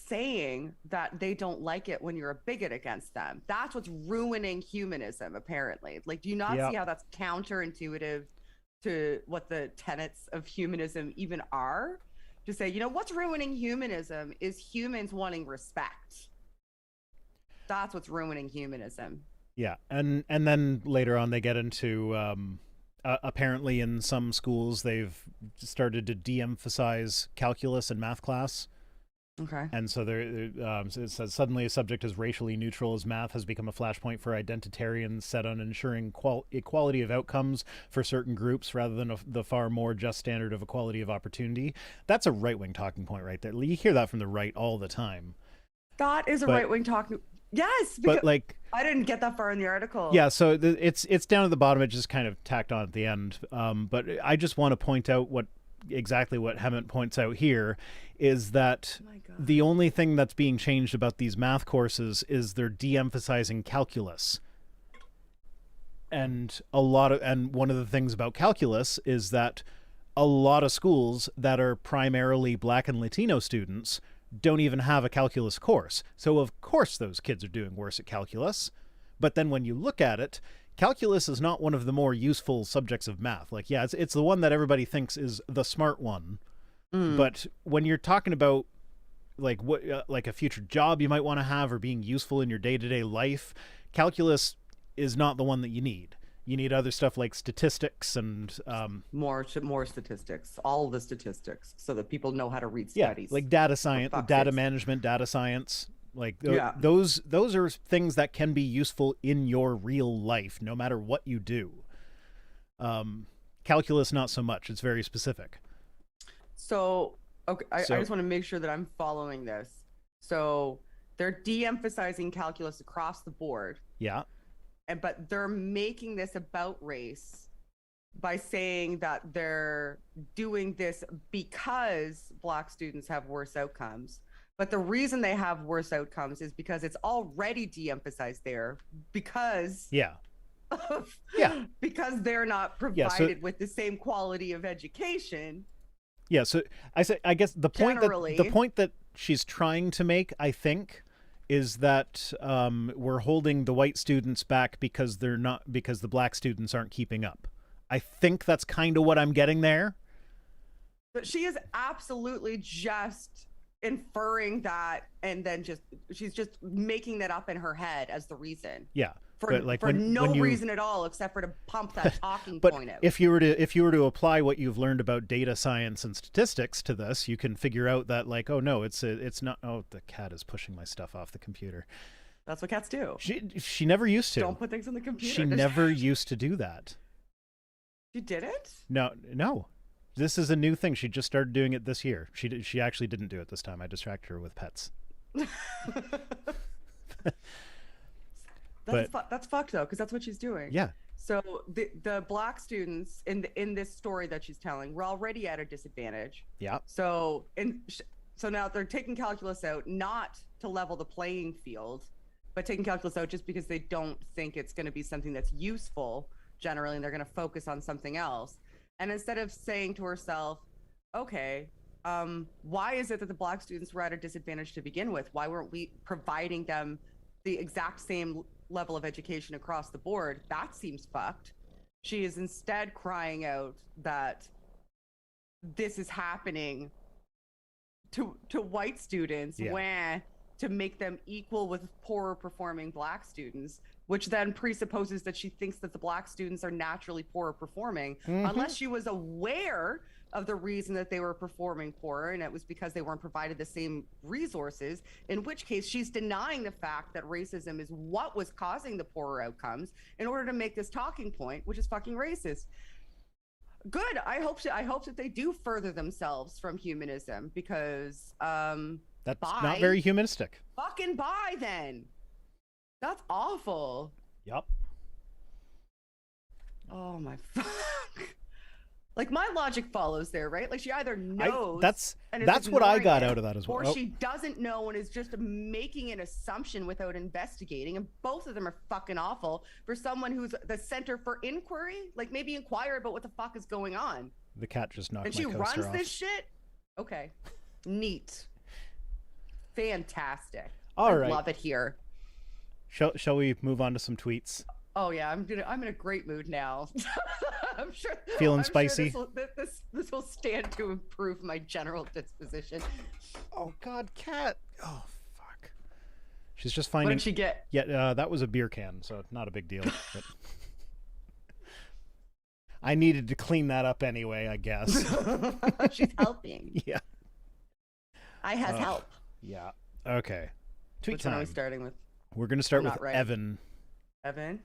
saying that they don't like it when you're a bigot against them. That's what's ruining humanism, apparently. Like, do you not yeah, see how that's counterintuitive to what the tenets of humanism even are? To say, what's ruining humanism is humans wanting respect. That's what's ruining humanism. yeah, and then later on they get into apparently in some schools they've started to de-emphasize calculus in math class. Okay. And so so it says suddenly a subject as racially neutral as math has become a flashpoint for identitarians set on ensuring equality of outcomes for certain groups rather than the far more just standard of equality of opportunity. That's a right-wing talking point right there. You hear that from the right all the time. That is a But right wing talking. Yes, but because like I didn't get that far in the article. yeah, so it's down at the bottom. It just kind of tacked on at the end. But I just want to point out exactly what Hemant points out here is that Oh my God. the only thing that's being changed about these math courses is they're de-emphasizing calculus. And one of the things about calculus is that a lot of schools that are primarily Black and Latino students don't even have a calculus course. So of course those kids are doing worse at calculus. But then when you look at it, calculus is not one of the more useful subjects of math. Like, yeah, it's the one that everybody thinks is the smart one. But when you're talking about like what like a future job you might want to have or being useful in your day-to-day life, calculus is not the one that you need. You need other stuff like statistics and more statistics, all the statistics, so that people know how to read yeah, studies. like data science, data sakes. management, data science. Like Yeah. those are things that can be useful in your real life, no matter what you do. Calculus, not so much. It's very specific. So, okay, I So just want to make sure that I'm following this. So they're de-emphasizing calculus across the board, yeah, but they're making this about race by saying that they're doing this because Black students have worse outcomes. But the reason they have worse outcomes is because it's already de-emphasized there because yeah, of, yeah, because they're not yeah. provided with the same quality of education. Yeah, so I guess the Generally. point that she's trying to make, I think, is that we're holding the white students back because the Black students aren't keeping up. I think that's kind of what I'm getting there. But she is absolutely just inferring that, and then she's just making that up in her head as the reason. Yeah. For like no reason at all except for to pump that talking point out. If you were to apply what you've learned about data science and statistics to this, you can figure out that like, oh no, it's not. Oh, the cat is pushing my stuff off the computer. That's what cats do. She never used to. Don't put things on the computer. She never used to do that. You didn't? No. This is a new thing. She just started doing it this year. She actually didn't do it this time. I distracted her with pets. That's fucked though, because that's what she's doing. Yeah. So the Black students in this story that she's telling were already at a disadvantage. Yeah. So now they're taking calculus out, not to level the playing field, but taking calculus out just because they don't think it's going to be something that's useful generally, and they're going to focus on something else. And instead of saying to herself, okay, why is it that the Black students were at a disadvantage to begin with? Why weren't we providing them the exact same level of education across the board? That seems fucked. She is instead crying out that this is happening to white students, to make them equal with poorer performing black students, which then presupposes that she thinks that the black students are naturally poorer performing, unless she was aware of the reason that they were performing poorer, and it was because they weren't provided the same resources, in which case she's denying the fact that racism is what was causing the poorer outcomes in order to make this talking point, which is fucking racist. Good. I hope that they do further themselves from humanism, because that's not very humanistic. Fucking bye then. That's awful. Yep. Oh my fuck. Like, my logic follows there, right? Like, she either knows. That's what I got out of that as well. Or she doesn't know and is just making an assumption without investigating. And both of them are fucking awful for someone who's the center for inquiry. Like, maybe inquire about what the fuck is going on. The cat just knocked and my she coaster runs off. this shit? Okay. Neat. Fantastic. All right. Love it here. Shall we move on to some tweets? Oh yeah, I'm in a great mood now. I'm sure. Feeling spicy. Sure this will stand to improve my general disposition. Oh God, cat. Oh fuck. She's just finding. What did she get? Yeah, that was a beer can, so not a big deal. But I needed to clean that up anyway, I guess. She's helping. Yeah. I has help. Yeah. Okay. Tweet Which time. one are we starting with? We're gonna start with right. Evan. Evan?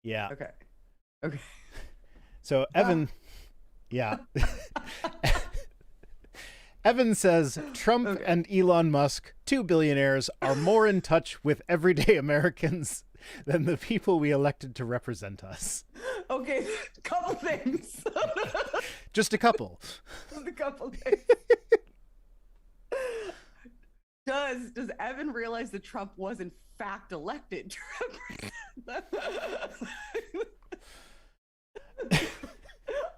Yeah. Okay. So Evan, yeah. Evan says Trump and Elon Musk, 2 billionaires, are more in touch with everyday Americans than the people we elected to represent us. Okay, couple things. Just a couple. Just a couple things. Does Evan realize that Trump was in fact elected to represent them?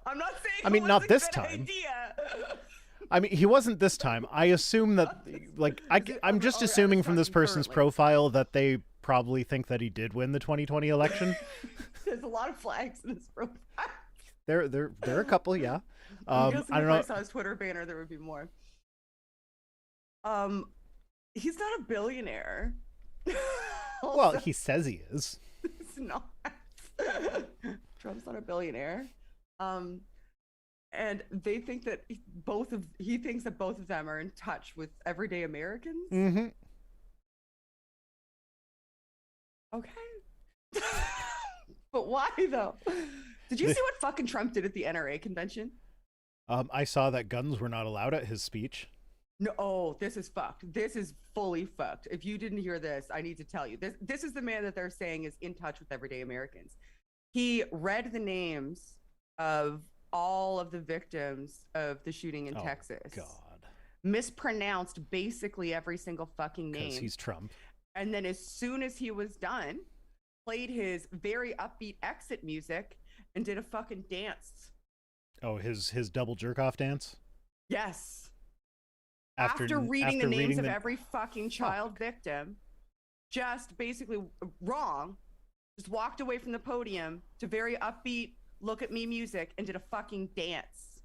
I'm not saying. I mean, not this time. Idea. I mean, he wasn't this time. I assume that, like, I'm just assuming from this person's profile that they probably think that he did win the 2020 election. There's a lot of flags in his profile. There are a couple, yeah. I don't know. If I saw his Twitter banner, there would be more. He's not a billionaire. Well, he says he is. He's not. Trump's not a billionaire. And they think that he thinks that both of them are in touch with everyday Americans. Mm-hmm. Okay. But why though? Did you see what fucking Trump did at the NRA convention? I saw that guns were not allowed at his speech. No, oh, this is fucked. This is fully fucked. If you didn't hear this, I need to tell you. This is the man that they're saying is in touch with everyday Americans. He read the names of all of the victims of the shooting in Texas. God. Mispronounced basically every single fucking name. Because he's Trump. And then as soon as he was done, played his very upbeat exit music and did a fucking dance. Oh, his double jerk-off dance? Yes. After reading the names of every fucking child Fuck. victim, just basically wrong, just walked away from the podium to very upbeat, look at me music and did a fucking dance.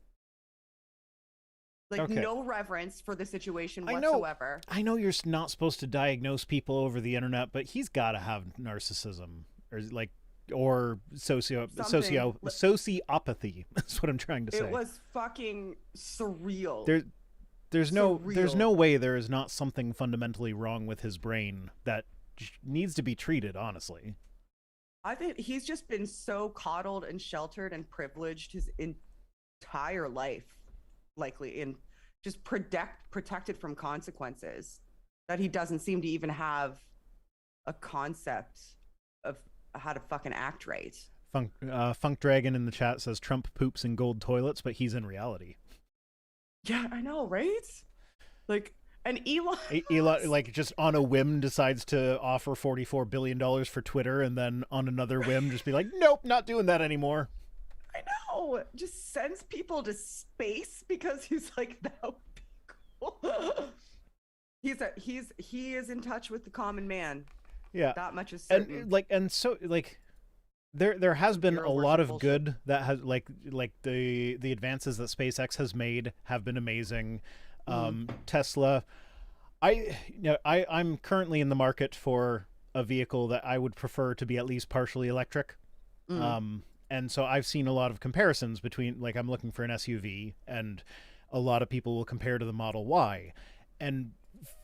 Like, no reverence for the situation whatsoever. I know you're not supposed to diagnose people over the internet, but he's got to have narcissism or sociopathy. That's what I'm trying to say. It was fucking surreal. There's no way there is not something fundamentally wrong with his brain that needs to be treated, honestly. I think he's just been so coddled and sheltered and privileged his entire life, likely, and just protected from consequences, that he doesn't seem to even have a concept of how to fucking act right. Funk Dragon in the chat says Trump poops in gold toilets, but he's in reality. Yeah, I know, right? Like, and Elon, like, just on a whim decides to offer $44 billion for Twitter, and then on another whim just be like, nope, not doing that anymore. I know. Just sends people to space because he's like, that would be cool. He is in touch with the common man. Yeah, that much is certain. And so there has been Hero a worship lot of bullshit. good that has like the advances that SpaceX has made have been amazing. Tesla, I'm currently in the market for a vehicle that I would prefer to be at least partially electric. And so I've seen a lot of comparisons between, like, I'm looking for an SUV, and a lot of people will compare to the Model Y. And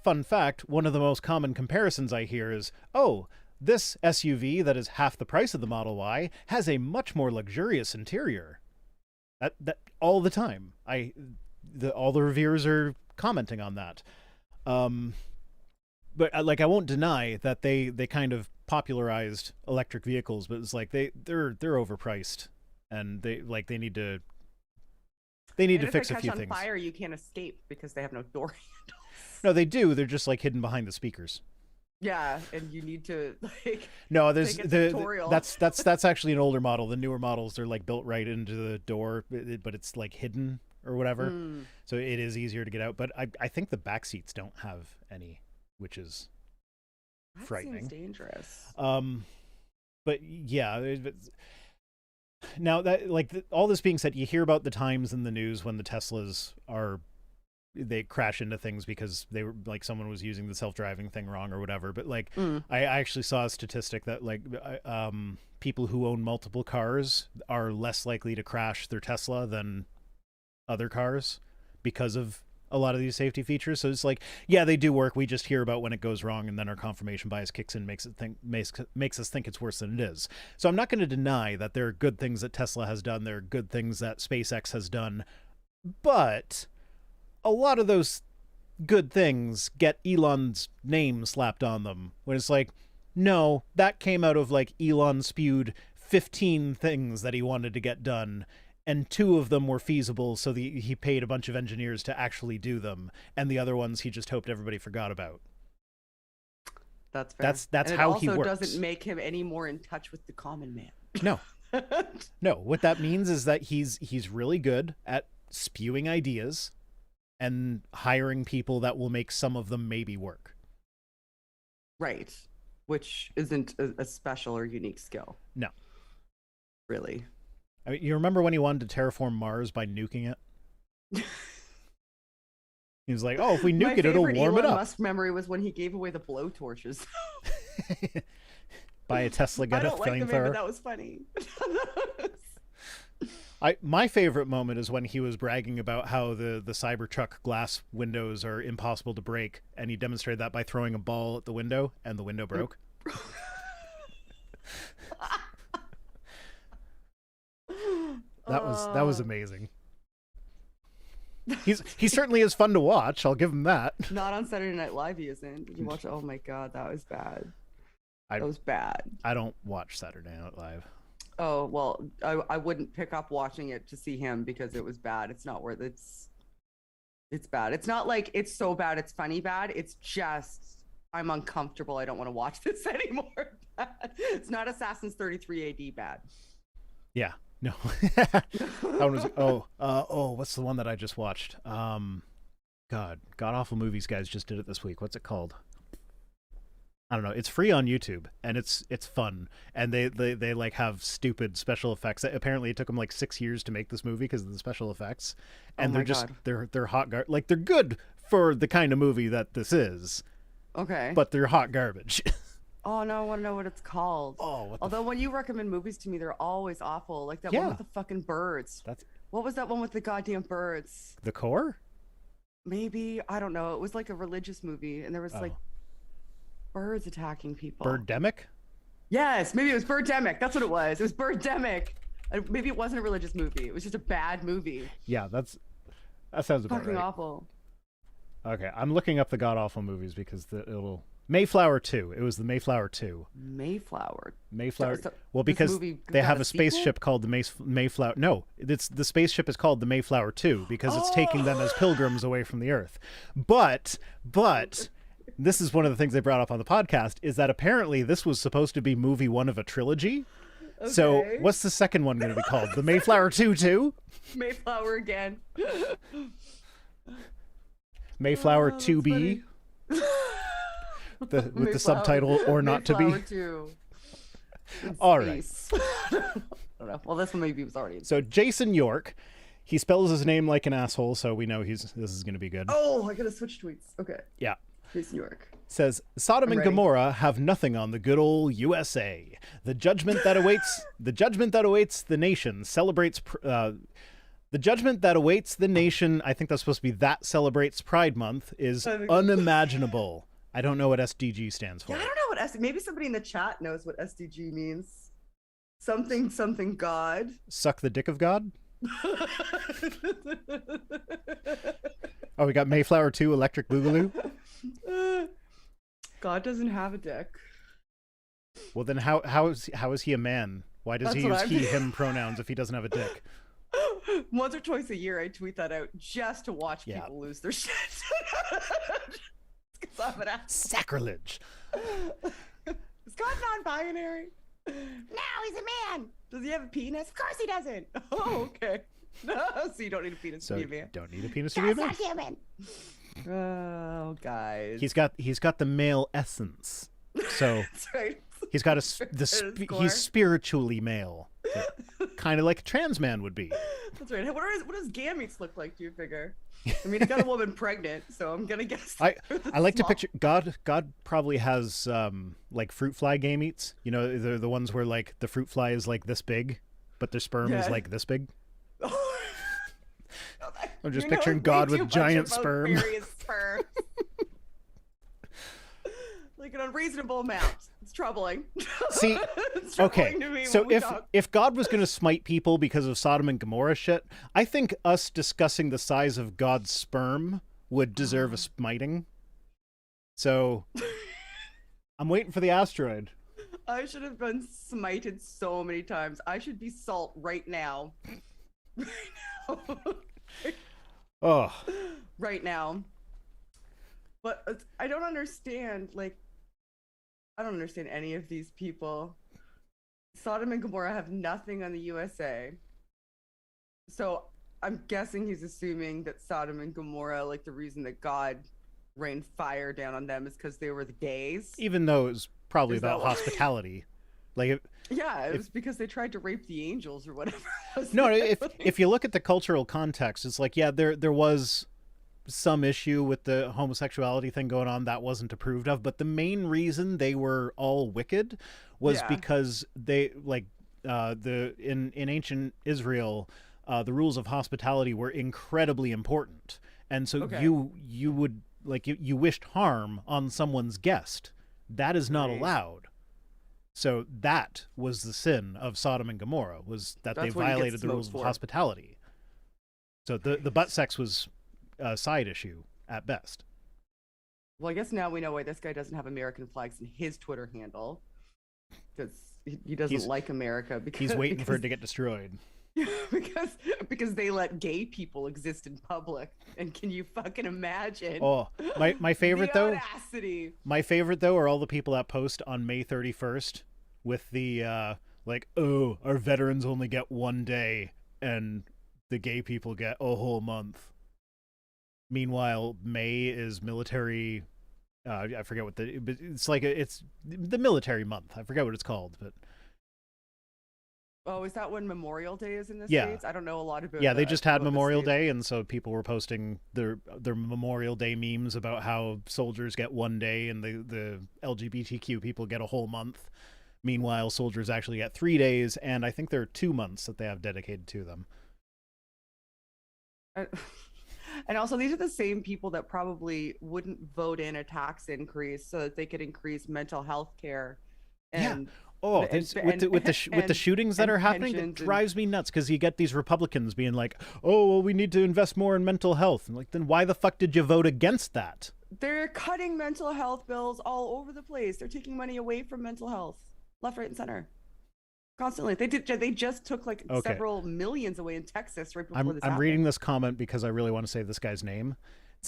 fun fact, one of the most common comparisons I hear is, oh, this SUV that is half the price of the Model Y has a much more luxurious interior. That all the time. All the reviewers are commenting on that. But like, I won't deny that they kind of popularized electric vehicles, but it's like they're overpriced, and they need to fix a few If they catch on things. fire, you can't escape because they have no door handles. No, they do. They're just like hidden behind the speakers. Yeah, and you need to like. No, there's take a tutorial. that's actually an older model. The newer models, they're like built right into the door, but it's like hidden or whatever. So it is easier to get out. But I think the back seats don't have any, which is That frightening. seems dangerous. But yeah. Now that, like, all this being said, you hear about the times in the news when the Teslas they crash into things because they were like, someone was using the self-driving thing wrong or whatever. But like, I actually saw a statistic that like people who own multiple cars are less likely to crash their Tesla than other cars because of a lot of these safety features. So it's like, yeah, they do work. We just hear about when it goes wrong, and then our confirmation bias kicks in, makes us think it's worse than it is. So I'm not going to deny that there are good things that Tesla has done. There are good things that SpaceX has done, but a lot of those good things get Elon's name slapped on them, when it's like, no, that came out of like Elon spewed 15 things that he wanted to get done, and 2 of them were feasible, so he paid a bunch of engineers to actually do them, and the other ones he just hoped everybody forgot about. That's fair. That's and how it he also works. doesn't make him any more in touch with the common man. No. No, what that means is that he's really good at spewing ideas and hiring people that will make some of them maybe work. Right. Which isn't a special or unique skill. No. Really. I mean, you remember when he wanted to terraform Mars by nuking it? He was like, oh, if we nuke it, it'll warm Elon it up. Musk memory was when he gave away the blowtorches. By a Tesla I got a don't like the meme, flamethrower. but that was funny. My favorite moment is when he was bragging about how the Cybertruck glass windows are impossible to break, and he demonstrated that by throwing a ball at the window, and the window broke. That was amazing. He certainly is fun to watch. I'll give him that. Not on Saturday Night Live, he isn't. Did you watch it? Oh my god, that was bad. That was bad. I don't watch Saturday Night Live. Oh well, I wouldn't pick up watching it to see him because it was bad. It's not worth it. It's bad. It's not like it's so bad it's funny bad. It's just I'm uncomfortable. I don't want to watch this anymore. Bad. It's not Assassin's 33 AD bad. Yeah. No. That one was what's the one that I just watched? God awful movies guys just did it this week. What's it called? I don't know. It's free on YouTube, and it's fun, and they like have stupid special effects. Apparently it took them like 6 years to make this movie because of the special effects, and they're hot like they're good for the kind of movie that this is. Okay. But they're hot garbage. Oh no, I want to know what it's called. Oh, although when you recommend movies to me, they're always awful. Like that one with the fucking birds. What was that one with the goddamn birds? The Core? Maybe, I don't know. It was like a religious movie, and there was like birds attacking people. Birdemic? Yes, maybe it was Birdemic. That's what it was. It was Birdemic. Maybe it wasn't a religious movie. It was just a bad movie. Yeah, that sounds about fucking right. awful. Okay, I'm looking up the god awful movies because it'll Mayflower 2. It was the Mayflower 2. Mayflower. Well, because they have a spaceship called the Mayflower. No, the spaceship is called the Mayflower 2 because it's taking them as pilgrims away from the Earth. But this is one of the things they brought up on the podcast, is that apparently this was supposed to be movie 1 of a trilogy. Okay. So what's the second one going to be called? The Mayflower 2 too? Mayflower again. Mayflower 2B. With the subtitle "Or Not to Be." 2. All right. I don't know. Well, this one maybe was already. So Jason York, he spells his name like an asshole, so we know this is going to be good. Oh, I gotta switch tweets. Okay. Yeah. Jason York Says Sodom I'm and ready. Gomorrah have nothing on the good old USA. The judgment that awaits the nation celebrates. The judgment that awaits the nation, I think that's supposed to be that celebrates Pride Month, is unimaginable. I don't know what SDG stands for. Yeah, I don't know what maybe somebody in the chat knows what SDG means. Something God. Suck the dick of God? Oh, we got Mayflower 2 Electric Boogaloo? God doesn't have a dick. Well, then how is he a man? Why does he use he, him pronouns if he doesn't have a dick? Once or twice a year, I tweet that out just to watch people lose their shit. Sacrilege. Is God non-binary? No, he's a man. Does he have a penis? Of course he doesn't. Oh, okay. So you don't need a penis to be a man. Don't need a penis to be a man. That's not human. Oh, guys. He's got the male essence. So That's right. he's got he's spiritually male, kind of like a trans man would be. That's right. What does gametes look like? Do you figure? I mean, he got a woman pregnant, so I'm gonna guess. I like to picture God. God probably has like fruit fly gametes. You know, they're the ones where like the fruit fly is like this big, but their sperm is like this big. I'm just picturing God with giant sperm. Sperm. Like an unreasonable amount. It's troubling. See, it's troubling to me so when if God was going to smite people because of Sodom and Gomorrah shit, I think us discussing the size of God's sperm would deserve a smiting. So I'm waiting for the asteroid. I should have been smited so many times. I should be salt right now. Right now. Oh. Right now. But I don't understand, like, I don't understand any of these people. Sodom and Gomorrah have nothing on the USA. So I'm guessing he's assuming that Sodom and Gomorrah, like the reason that God rained fire down on them is because they were the gays. Even though it was probably about hospitality. Like it was because they tried to rape the angels or whatever. No, if you look at the cultural context, it's like, yeah, there was some issue with the homosexuality thing going on that wasn't approved of, but the main reason they were all wicked was because they in ancient Israel, the rules of hospitality were incredibly important, and so you would you wished harm on someone's guest. That is not allowed. So that was the sin of Sodom and Gomorrah, was that they violated the rules of hospitality. So the butt sex was a side issue at best. Well, I guess now we know why this guy doesn't have American flags in his Twitter handle, because he doesn't like America. Because he's waiting for it to get destroyed. because they let gay people exist in public, and can you fucking imagine? Oh, my favorite the though. Audacity. My favorite though are all the people that post on May 31st with the like, oh, our veterans only get 1 day, and the gay people get a whole month. Meanwhile, May is military. I forget what it's like. It's the military month. I forget what it's called, but. Oh, is that when Memorial Day is in the Yeah. States? I don't know a lot about. Yeah, they just had Memorial Day, and so people were posting their Memorial Day memes about how soldiers get 1 day and the LGBTQ people get a whole month. Meanwhile, soldiers actually get 3 days, and I think there are 2 months that they have dedicated to them. And also, these are the same people that probably wouldn't vote in a tax increase so that they could increase mental health care. And, Oh, with the shootings that are happening, it drives me nuts, because you get these Republicans being like, "Oh, well, we need to invest more in mental health." And like, then why the fuck did you vote against that? They're cutting mental health bills all over the place. They're taking money away from mental health, left, right, and center, constantly. They just took like several millions away in Texas right before this happened. I'm reading this comment because I really want to say this guy's name.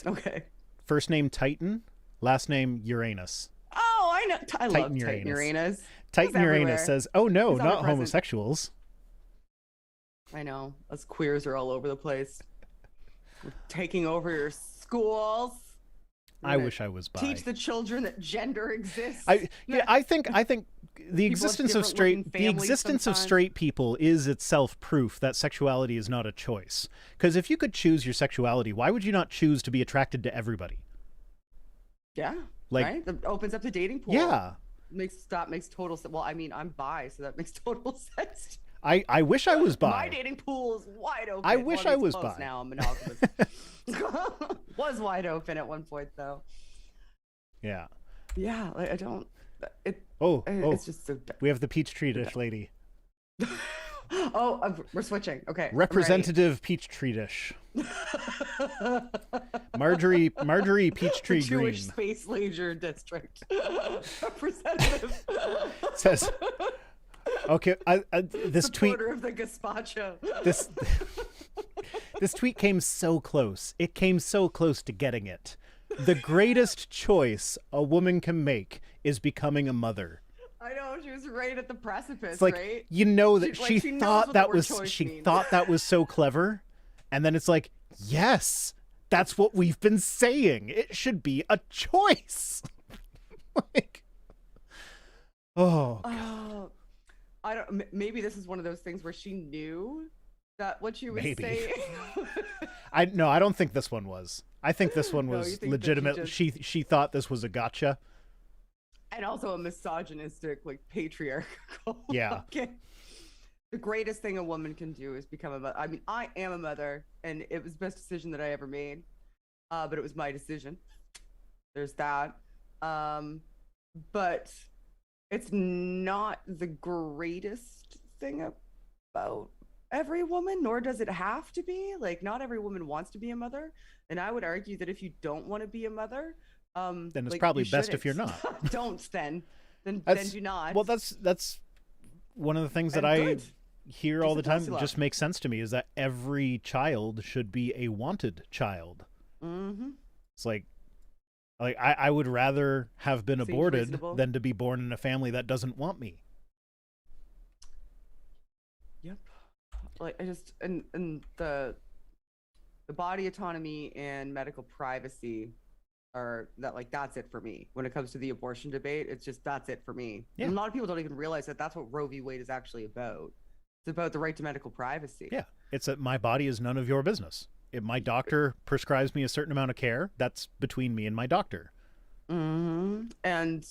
Okay. First name Titan, last name Uranus. Oh, I know. I love Titan Uranus. Titan Uranus says, "Oh no, not homosexuals." I know. Us queers are all over the place. We're taking over your schools. I wish I was bi. Teach the children that gender exists. I think the existence of straight people is itself proof that sexuality is not a choice. Because if you could choose your sexuality, why would you not choose to be attracted to everybody? Yeah, like, right? That opens up the dating pool. Yeah. Makes total sense. Well, I mean, I'm bi, so that makes total sense. I wish I was bi. My dating pool is wide open. I wish I was bi. Now I'm monogamous. Was wide open at one point, though. Yeah. Yeah, like, I don't. It's just so. We have the peach tree dish lady. We're switching. Okay. Representative peach tree dish. Marjorie Peachtree the Green. Jewish Space Leisure District. Representative. Says. Okay, this tweet. Supporter of the gazpacho. This tweet came so close. It came so close to getting it. The greatest choice a woman can make is becoming a mother. I know, she was right at the precipice, it's like, right? You know that she thought that was thought that was so clever, and then it's like, yes, that's what we've been saying. It should be a choice. Like, God. I don't. Maybe this is one of those things where she knew that what she was saying. I don't think this one was. I think this one was legitimate. She thought this was a gotcha. And also a misogynistic, like, patriarchal. Yeah. Okay. The greatest thing a woman can do is become a mother. I mean, I am a mother, and it was the best decision that I ever made. But it was my decision. There's that. But it's not the greatest thing about every woman, nor does it have to be. Like, not every woman wants to be a mother. And I would argue that if you don't want to be a mother, then it's probably best if you're not. Don't then do not. Well, that's one of the things that I hear all the time. Just makes sense to me is that every child should be a wanted child. Mm-hmm. It's like I would rather have been aborted than to be born in a family that doesn't want me. Yep. Like, I just and the body autonomy and medical privacy are that, like, that's it for me when it comes to the abortion debate. It's just, that's it for me. Yeah. And a lot of people don't even realize that that's what Roe v. Wade is actually about. It's about the right to medical privacy. Yeah. It's that my body is none of your business. If my doctor prescribes me a certain amount of care, that's between me and my doctor. Mm-hmm. And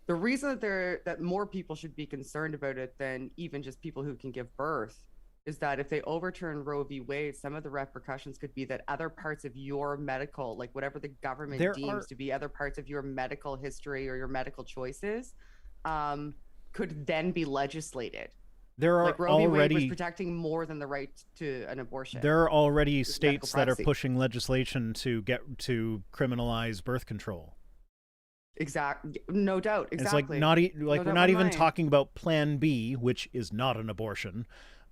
the reason that more people should be concerned about it than even just people who can give birth is that if they overturn Roe v. Wade, some of the repercussions could be that other parts of your medical, like whatever the government deems to be other parts of your medical history or your medical choices, could then be legislated. There are like Roe v. Wade was protecting more than the right to an abortion. There are already states that are pushing legislation to criminalize birth control. Exactly, no doubt. Exactly. It's like we're not even talking about Plan B, which is not an abortion.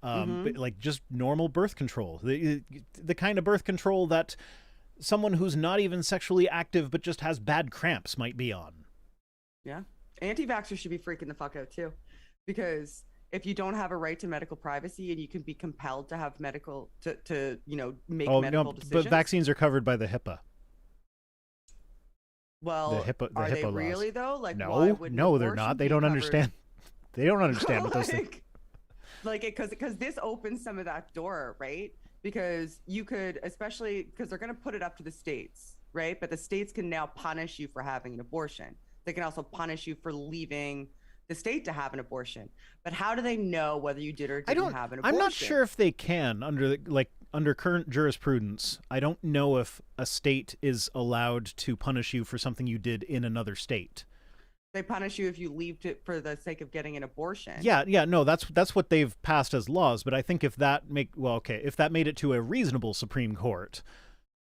But like just normal birth control, the kind of birth control that someone who's not even sexually active but just has bad cramps might be on. Yeah, anti-vaxxers should be freaking the fuck out too, because if you don't have a right to medical privacy and you can be compelled to have medical to medical decisions. But vaccines are covered by the HIPAA. Well, the HIPAA are they laws. Really though? Like, no, they're not. They don't understand. They don't understand what those things. Like, because this opens some of that door, right? Because you could, especially because they're going to put it up to the states, right? But the states can now punish you for having an abortion. They can also punish you for leaving the state to have an abortion. But how do they know whether you did or didn't have an abortion? I'm not sure if they can under current jurisprudence. I don't know if a state is allowed to punish you for something you did in another state. They punish you if you leave for the sake of getting an abortion. Yeah, no, that's what they've passed as laws. But I think if that made it to a reasonable Supreme Court,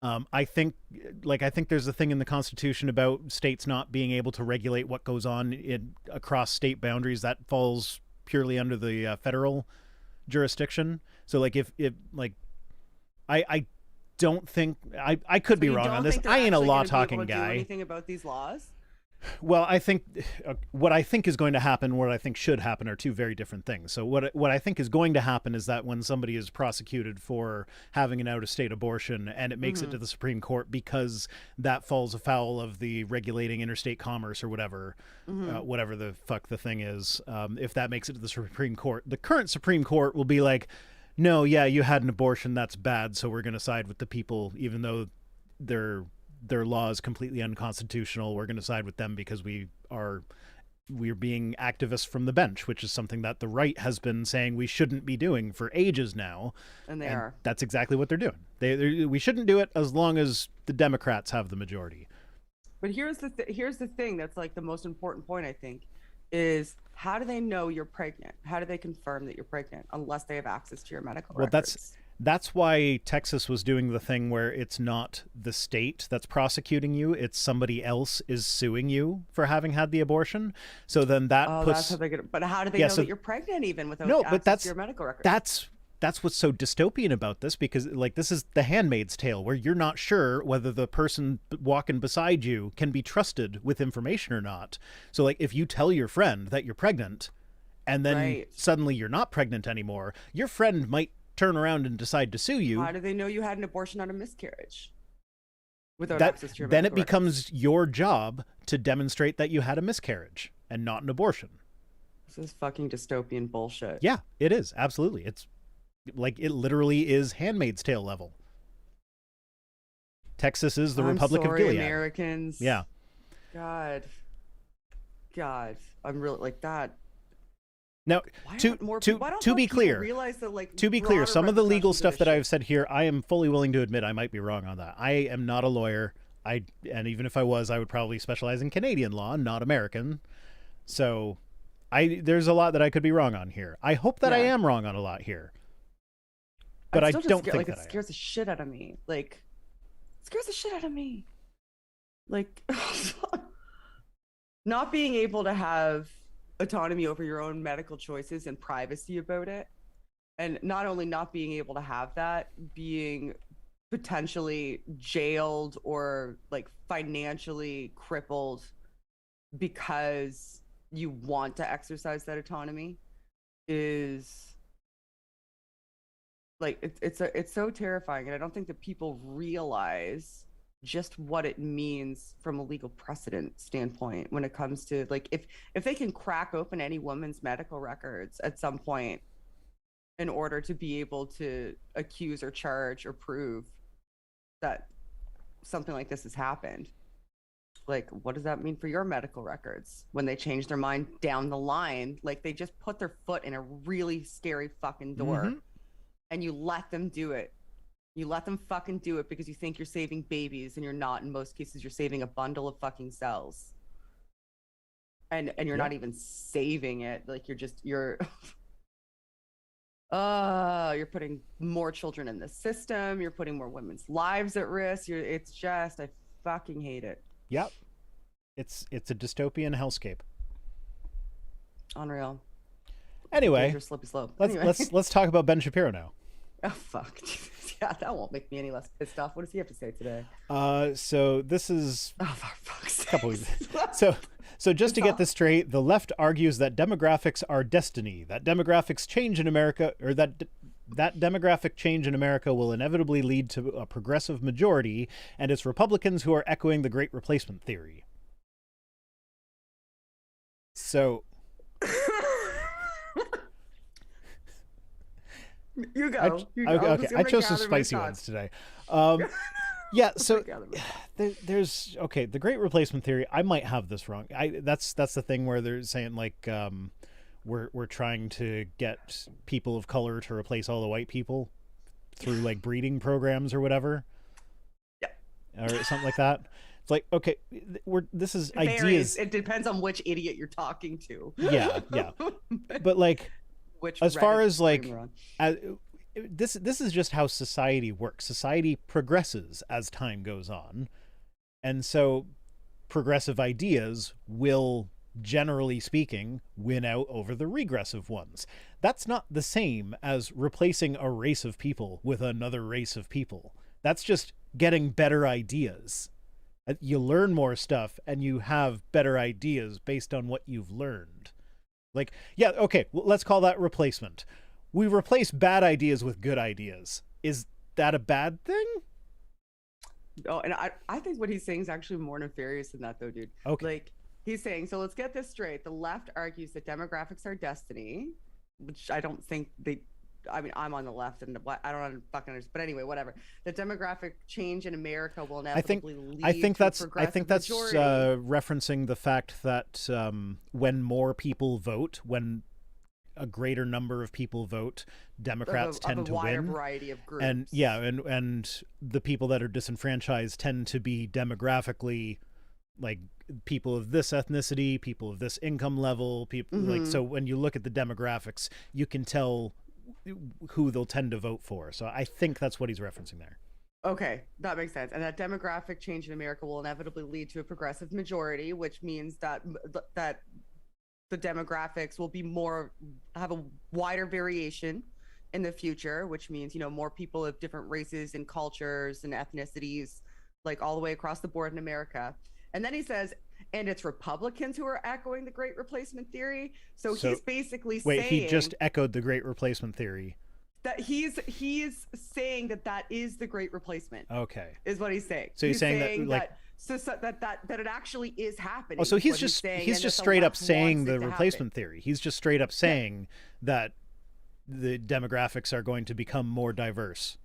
I think there's a thing in the Constitution about states not being able to regulate what goes on across state boundaries. That falls purely under the federal jurisdiction. So like I don't think I could be wrong on this. I ain't a law talking guy. Anything about these laws? Well, I think what I think is going to happen, what I think should happen, are two very different things. So what I think is going to happen is that when somebody is prosecuted for having an out-of-state abortion and it makes it to the Supreme Court because that falls afoul of the regulating interstate commerce or whatever, whatever the fuck the thing is, if that makes it to the Supreme Court, the current Supreme Court will be like, no, yeah, you had an abortion, that's bad, so we're going to side with the people, even though their law is completely unconstitutional. We're going to side with them because we're being activists from the bench, which is something that the right has been saying we shouldn't be doing for ages now. And they are. That's exactly what they're doing. We shouldn't do it as long as the Democrats have the majority. But here's the thing that's like the most important point, I think, is how do they know you're pregnant? How do they confirm that you're pregnant unless they have access to your medical records? That's why Texas was doing the thing where it's not the state that's prosecuting you, it's somebody else is suing you for having had the abortion. So then that puts... That's how they get... But how do they know that you're pregnant even without access to your medical records? That's what's so dystopian about this, because like this is The Handmaid's Tale, where you're not sure whether the person walking beside you can be trusted with information or not. So like if you tell your friend that you're pregnant and then suddenly you're not pregnant anymore, your friend might turn around and decide to sue you. How do they know you had an abortion on a miscarriage without access to your medical then it records? becomes your job to demonstrate that you had a miscarriage and not an abortion. This is fucking dystopian bullshit. Yeah, it is. Absolutely. It's like, it literally is Handmaid's Tale level. Texas is the Republic of Gilead. Americans. Yeah. God. I'm really like that. Now, to be clear, some of the legal stuff that I've said here, I am fully willing to admit I might be wrong on that. I am not a lawyer. And even if I was, I would probably specialize in Canadian law, not American. So there's a lot that I could be wrong on here. I hope that I am wrong on a lot here. But I don't think that it scares the shit out of me. Like, it scares the shit out of me. Like, not being able to have autonomy over your own medical choices and privacy about it, and not only not being able to have that, being potentially jailed or like financially crippled because you want to exercise that autonomy is like it's so terrifying. And I don't think that people realize just what it means from a legal precedent standpoint when it comes to like if they can crack open any woman's medical records at some point in order to be able to accuse or charge or prove that something like this has happened, like what does that mean for your medical records when they change their mind down the line? Like they just put their foot in a really scary fucking door and you let them do it. You let them fucking do it because you think you're saving babies, and you're not. In most cases, you're saving a bundle of fucking cells. And you're not even saving it. Like you're putting more children in the system. You're putting more women's lives at risk. It's just, I fucking hate it. Yep. It's a dystopian hellscape. Unreal. Anyway, slippery slope. Let's talk about Ben Shapiro now. Oh fuck. Yeah, that won't make me any less pissed off. What does he have to say today? So this is for fuck's sake. A couple weeks. So just to get this straight, the left argues that demographics are destiny, that demographics change in America, or that demographic change in America will inevitably lead to a progressive majority, and it's Republicans who are echoing the Great Replacement theory. So You go. Okay. I chose some spicy ones today. Yeah. So there's the Great Replacement theory. I might have this wrong. That's the thing where they're saying like we're trying to get people of color to replace all the white people through like breeding programs or whatever. Yeah. Or something like that. It's like, okay, this is ideas. It depends on which idiot you're talking to. Yeah. But like, as far as like, this is just how society works. Society progresses as time goes on, and so progressive ideas will, generally speaking, win out over the regressive ones. That's not the same as replacing a race of people with another race of people. That's just getting better ideas. You learn more stuff and you have better ideas based on what you've learned. Like, yeah, okay, well, let's call that replacement. We replace bad ideas with good ideas. Is that a bad thing? Oh, and I think what he's saying is actually more nefarious than that, though, dude. Okay. Like, he's saying, so let's get this straight. The left argues that demographics are destiny, which I don't think they. I mean, I'm on the left, and what I don't fucking understand. But anyway, whatever. The demographic change in America will inevitably lead to a progressive majority. Referencing the fact that when more people vote, when a greater number of people vote, Democrats tend to win. A wider variety of groups. And yeah, and the people that are disenfranchised tend to be demographically like people of this ethnicity, people of this income level, people like, so when you look at the demographics, you can tell who they'll tend to vote for. So I think that's what he's referencing there. Okay, that makes sense. And that demographic change in America will inevitably lead to a progressive majority, which means that the demographics will be have a wider variation in the future, which means, you know, more people of different races and cultures and ethnicities, like all the way across the board in America. And then he says, and it's Republicans who are echoing the Great Replacement theory. So he's basically saying... Wait, he just echoed the Great Replacement theory. That he's saying that is the Great Replacement. Okay. Is what he's saying. So he's saying that, like... that it actually is happening. Oh, so he's just straight up saying the replacement theory. He's just straight up saying that the demographics are going to become more diverse.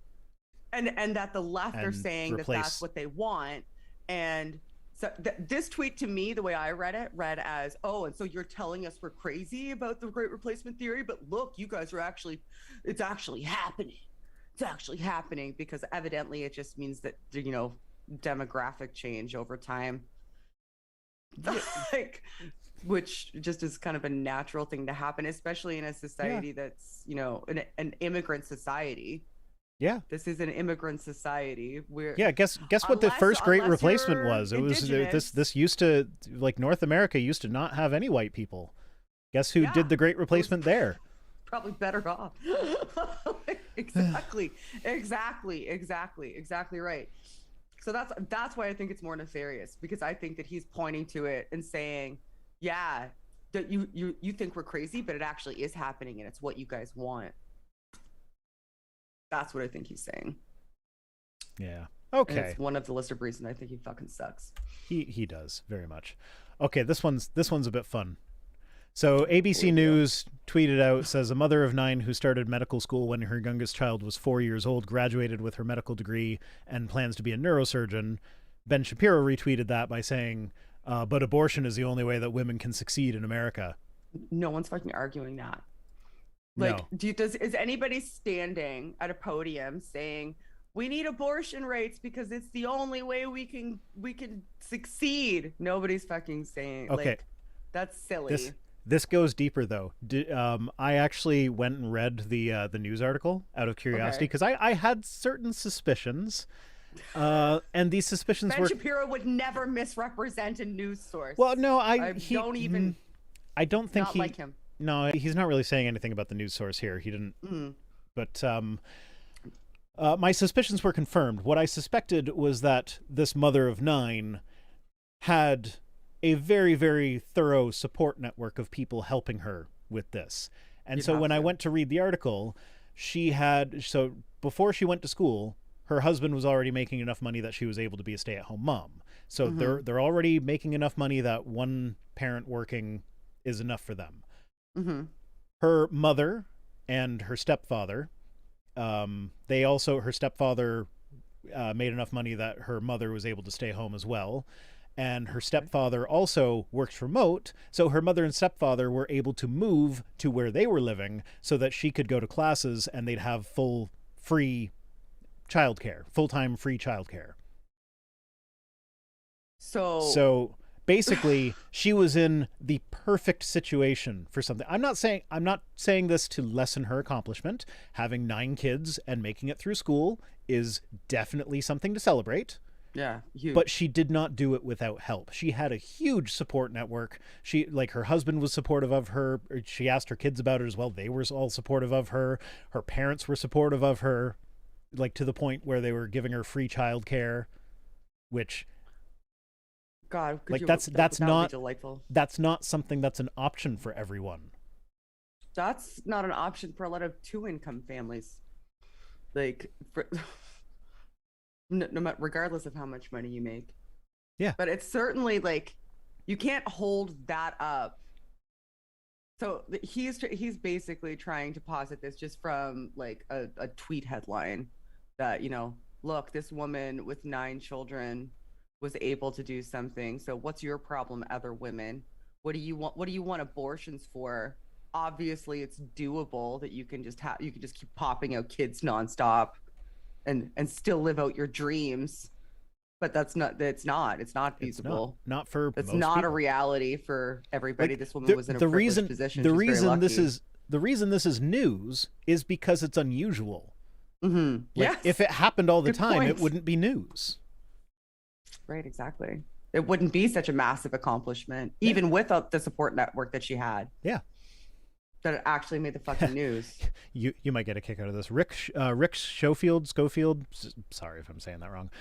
And that the left are saying that that's what they want. And so this tweet, to me, the way I read as, oh, and so you're telling us we're crazy about the Great Replacement theory, but look, you guys are it's actually happening. It's actually happening, because evidently it just means that, you know, demographic change over time, like, which just is kind of a natural thing to happen, especially in a society that's, you know, an immigrant society. Yeah, this is an immigrant society. Guess what the first Great Replacement was. It was this used to, like, North America used to not have any white people. Guess who did the Great Replacement there? Probably better off. Exactly right. So that's why I think it's more nefarious, because I think that he's pointing to it and saying, yeah, that you think we're crazy, but it actually is happening, and it's what you guys want. That's what I think he's saying. Yeah. Okay. And it's one of the list of reasons I think he fucking sucks. He does very much. Okay, this one's a bit fun. So ABC News tweeted out, says a mother of 9 who started medical school when her youngest child was 4 years old, graduated with her medical degree and plans to be a neurosurgeon. Ben Shapiro retweeted that by saying, but abortion is the only way that women can succeed in America. No one's fucking arguing that. Like, no. Is anybody standing at a podium saying, we need abortion rates because it's the only way we can succeed? Nobody's fucking saying. Okay. Like, that's silly. This goes deeper, though. I actually went and read the news article out of curiosity, because I had certain suspicions, and these suspicions Ben Shapiro would never misrepresent a news source. Well, no, I don't think not like him. No, he's not really saying anything about the news source here. He didn't. But my suspicions were confirmed. What I suspected was that this mother of 9 had a very, very thorough support network of people helping her with this. And so when I went to read the article, before she went to school, her husband was already making enough money that she was able to be a stay-at-home mom. So they're already making enough money that one parent working is enough for them. Her mother and her stepfather, her stepfather made enough money that her mother was able to stay home as well. And her stepfather also works remote, so her mother and stepfather were able to move to where they were living so that she could go to classes and they'd have full-time free childcare. So basically, she was in the perfect situation for something. I'm not saying this to lessen her accomplishment. Having 9 kids and making it through school is definitely something to celebrate. Yeah, huge. But she did not do it without help. She had a huge support network. Her husband was supportive of her. She asked her kids about it as well. They were all supportive of her. Her parents were supportive of her, like, to the point where they were giving her free childcare, which God, Like that that's would not be delightful. that's not something that's an option for everyone. That's not an option for a lot of two-income families. Like, regardless of how much money you make. Yeah. But it's certainly like you can't hold that up. So he's basically trying to posit this just from like a tweet headline that, you know, look, this woman with 9 children was able to do something. So what's your problem, other women? What do you want? What do you want abortions for? Obviously, it's doable that you can just keep popping out kids nonstop and still live out your dreams. But it's not feasible. Not for It's most not people. a reality for everybody. Like, this woman was in a privileged position. The She's reason very lucky. the reason this is news is because it's unusual. Mm-hmm. Like, Yes. if it happened all the Good time, point. it wouldn't be news. Right, exactly. It wouldn't be such a massive accomplishment, even without the support network that she had. Yeah. That it actually made the fucking news. You might get a kick out of this. Rick Schofield, sorry if I'm saying that wrong,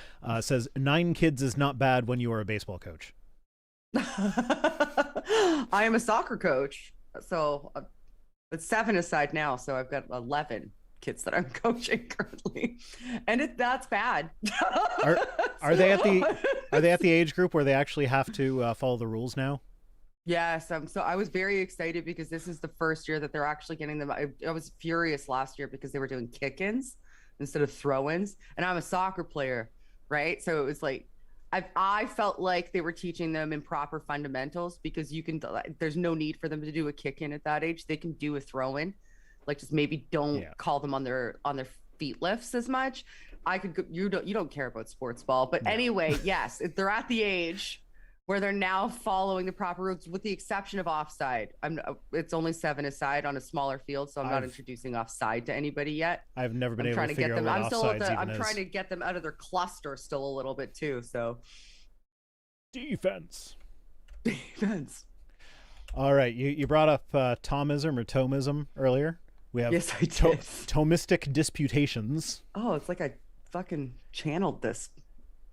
says 9 kids is not bad when you are a baseball coach. I am a soccer coach, so it's 7 aside now, so I've got 11 kids that I'm coaching currently, and that's bad. Are they at the age group where they actually have to follow the rules now? Yes. So I was very excited because this is the first year that they're actually getting them. I was furious last year because they were doing kick-ins instead of throw-ins. And I'm a soccer player, right? So it was like, I felt like they were teaching them improper fundamentals because there's no need for them to do a kick-in at that age. They can do a throw-in. Like, just maybe don't call them on their feet lifts as much. You don't care about sports ball. But anyway, yes, if they're at the age where they're now following the proper rules, with the exception of offside. It's only 7 aside on a smaller field, so I'm not introducing offside to anybody yet. I've never been able to figure out what offsides even is. I'm trying to get them out of their cluster still a little bit too. So defense. Defense. All right, you brought up Thomism or Thomism earlier. We have yes, I did. Thomistic disputations. Oh, it's like I fucking channeled this.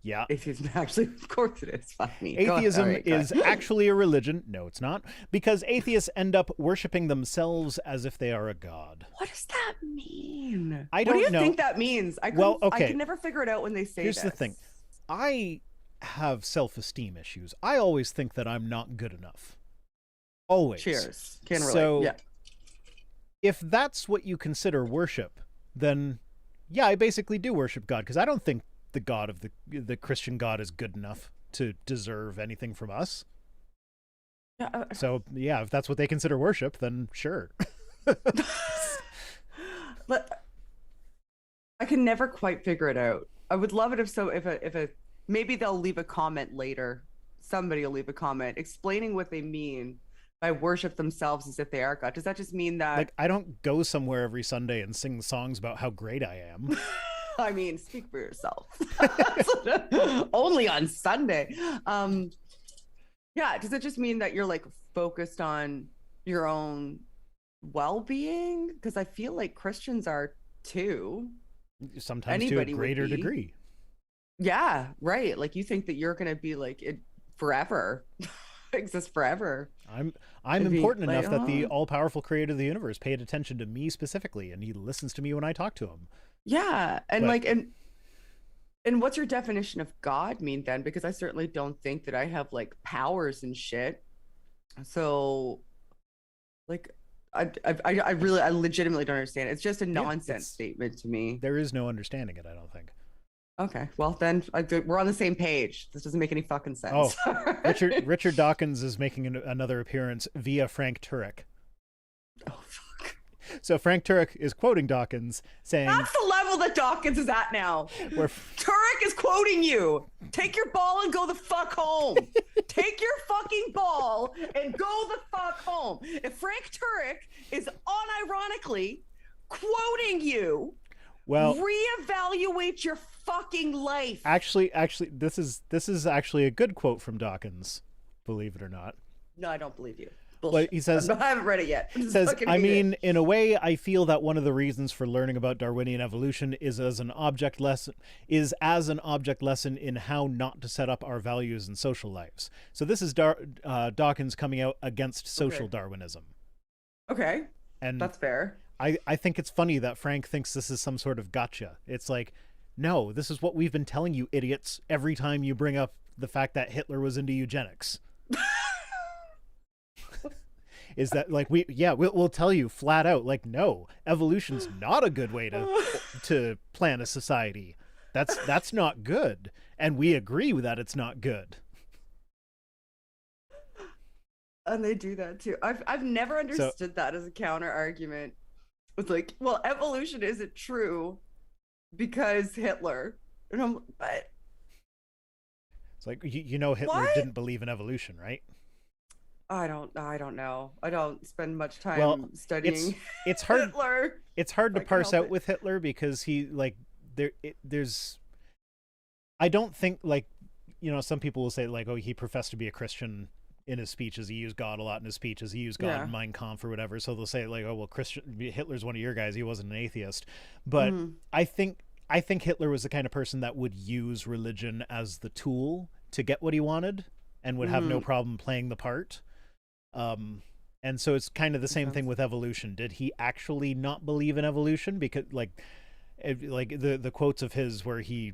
Yeah. Atheism, actually, of course it is. Fuck me. Atheism is actually a religion. No, it's not. Because atheists end up worshiping themselves as if they are a god. What does that mean? I don't know. What do you think that means? I can never figure it out when they say Here's the thing. I have self-esteem issues. I always think that I'm not good enough. Always. Cheers. Can relate. So, yeah. If that's what you consider worship, then yeah, I basically do worship God, because I don't think the God of the Christian God is good enough to deserve anything from us. So yeah, if that's what they consider worship, then sure. But I can never quite figure it out. I would love it if maybe they'll leave a comment later. Somebody will leave a comment explaining what they mean by worship themselves as if they are God. Does that just mean that, like, I don't go somewhere every Sunday and sing songs about how great I am? I mean, speak for yourself. Only on Sunday. Yeah, does it just mean that you're like focused on your own well-being? Because I feel like Christians are too. Sometimes to a greater degree. Yeah, right. Like, you think that you're gonna be like it forever, exist forever. I'm important enough that the all-powerful creator of the universe paid attention to me specifically, and he listens to me when I talk to him. Yeah, and and what's your definition of God mean then? Because I certainly don't think that I have like powers and shit. So, like, I legitimately don't understand. It's just a nonsense statement to me. There is no understanding it, I don't think. Okay, well then we're on the same page. This doesn't make any fucking sense. Oh, Richard Dawkins is making another appearance via Frank Turek. Oh fuck. So Frank Turek is quoting Dawkins, saying, "That's the level that Dawkins is at now. Where Turek is quoting you. Take your ball and go the fuck home. Take your fucking ball and go the fuck home." If Frank Turek is unironically quoting you, well, reevaluate your fucking life. Actually, this is actually a good quote from Dawkins, believe it or not. No, I don't believe you. Bullshit. he says, I haven't read it yet. I mean, in a way, I feel that one of the reasons for learning about Darwinian evolution is as an object lesson in how not to set up our values and social lives. So this is Dawkins coming out against social Darwinism. Okay. And that's fair. I think it's funny that Frank thinks this is some sort of gotcha. It's like, no, this is what we've been telling you idiots every time you bring up the fact that Hitler was into eugenics. Is that like we'll tell you flat out, like, no, evolution's not a good way to plan a society. That's not good, and we agree that it's not good. And they do that too. I've never understood that as a counter argument. It's like, well, evolution isn't true because Hitler, and I'm, but it's like, you know, Hitler didn't believe in evolution, right? I don't know. I don't spend much time studying it's hard Hitler. It's hard to parse out with Hitler because he, like, there's I don't think, like, you know, some people will say, like, oh, he professed to be a Christian in his speeches. He used God a lot in his speeches. He used God in Mein Kampf or whatever. So they'll say, like, oh, well, Hitler's one of your guys. He wasn't an atheist. But I think Hitler was the kind of person that would use religion as the tool to get what he wanted and would have no problem playing the part. And so it's kind of the same thing with evolution. Did he actually not believe in evolution? Because like the quotes of his where he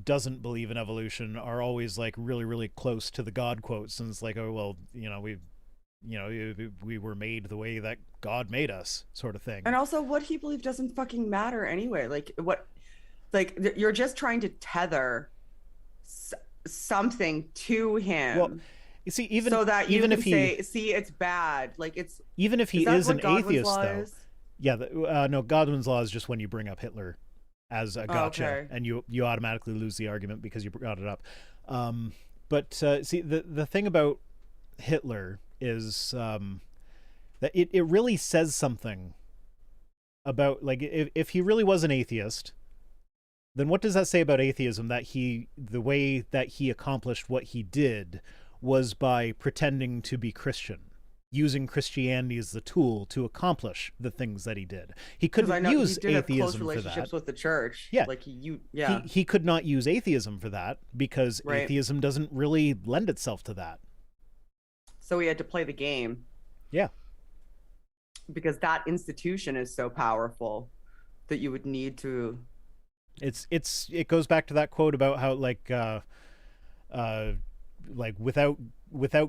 doesn't believe in evolution are always like really, really close to the God quotes. And it's like, oh, well, you know, we were made the way that God made us, sort of thing. And also what he believed doesn't fucking matter anyway. Like you're just trying to tether something to him. Well, you see, even if he say, see, it's bad. Like, it's even if he is an atheist, though. Yeah, no, Godwin's law is just when you bring up Hitler as a gotcha, and you automatically lose the argument because you brought it up. But see, the thing about Hitler is that it really says something about, like, if he really was an atheist, then what does that say about atheism? That the way that he accomplished what he did was by pretending to be Christian, using Christianity as the tool to accomplish the things that he did. He couldn't use atheism for that. With the church. Yeah. Like he could not use atheism for that because atheism doesn't really lend itself to that. So he had to play the game. Yeah. Because that institution is so powerful that you would need to. It goes back to that quote about how like without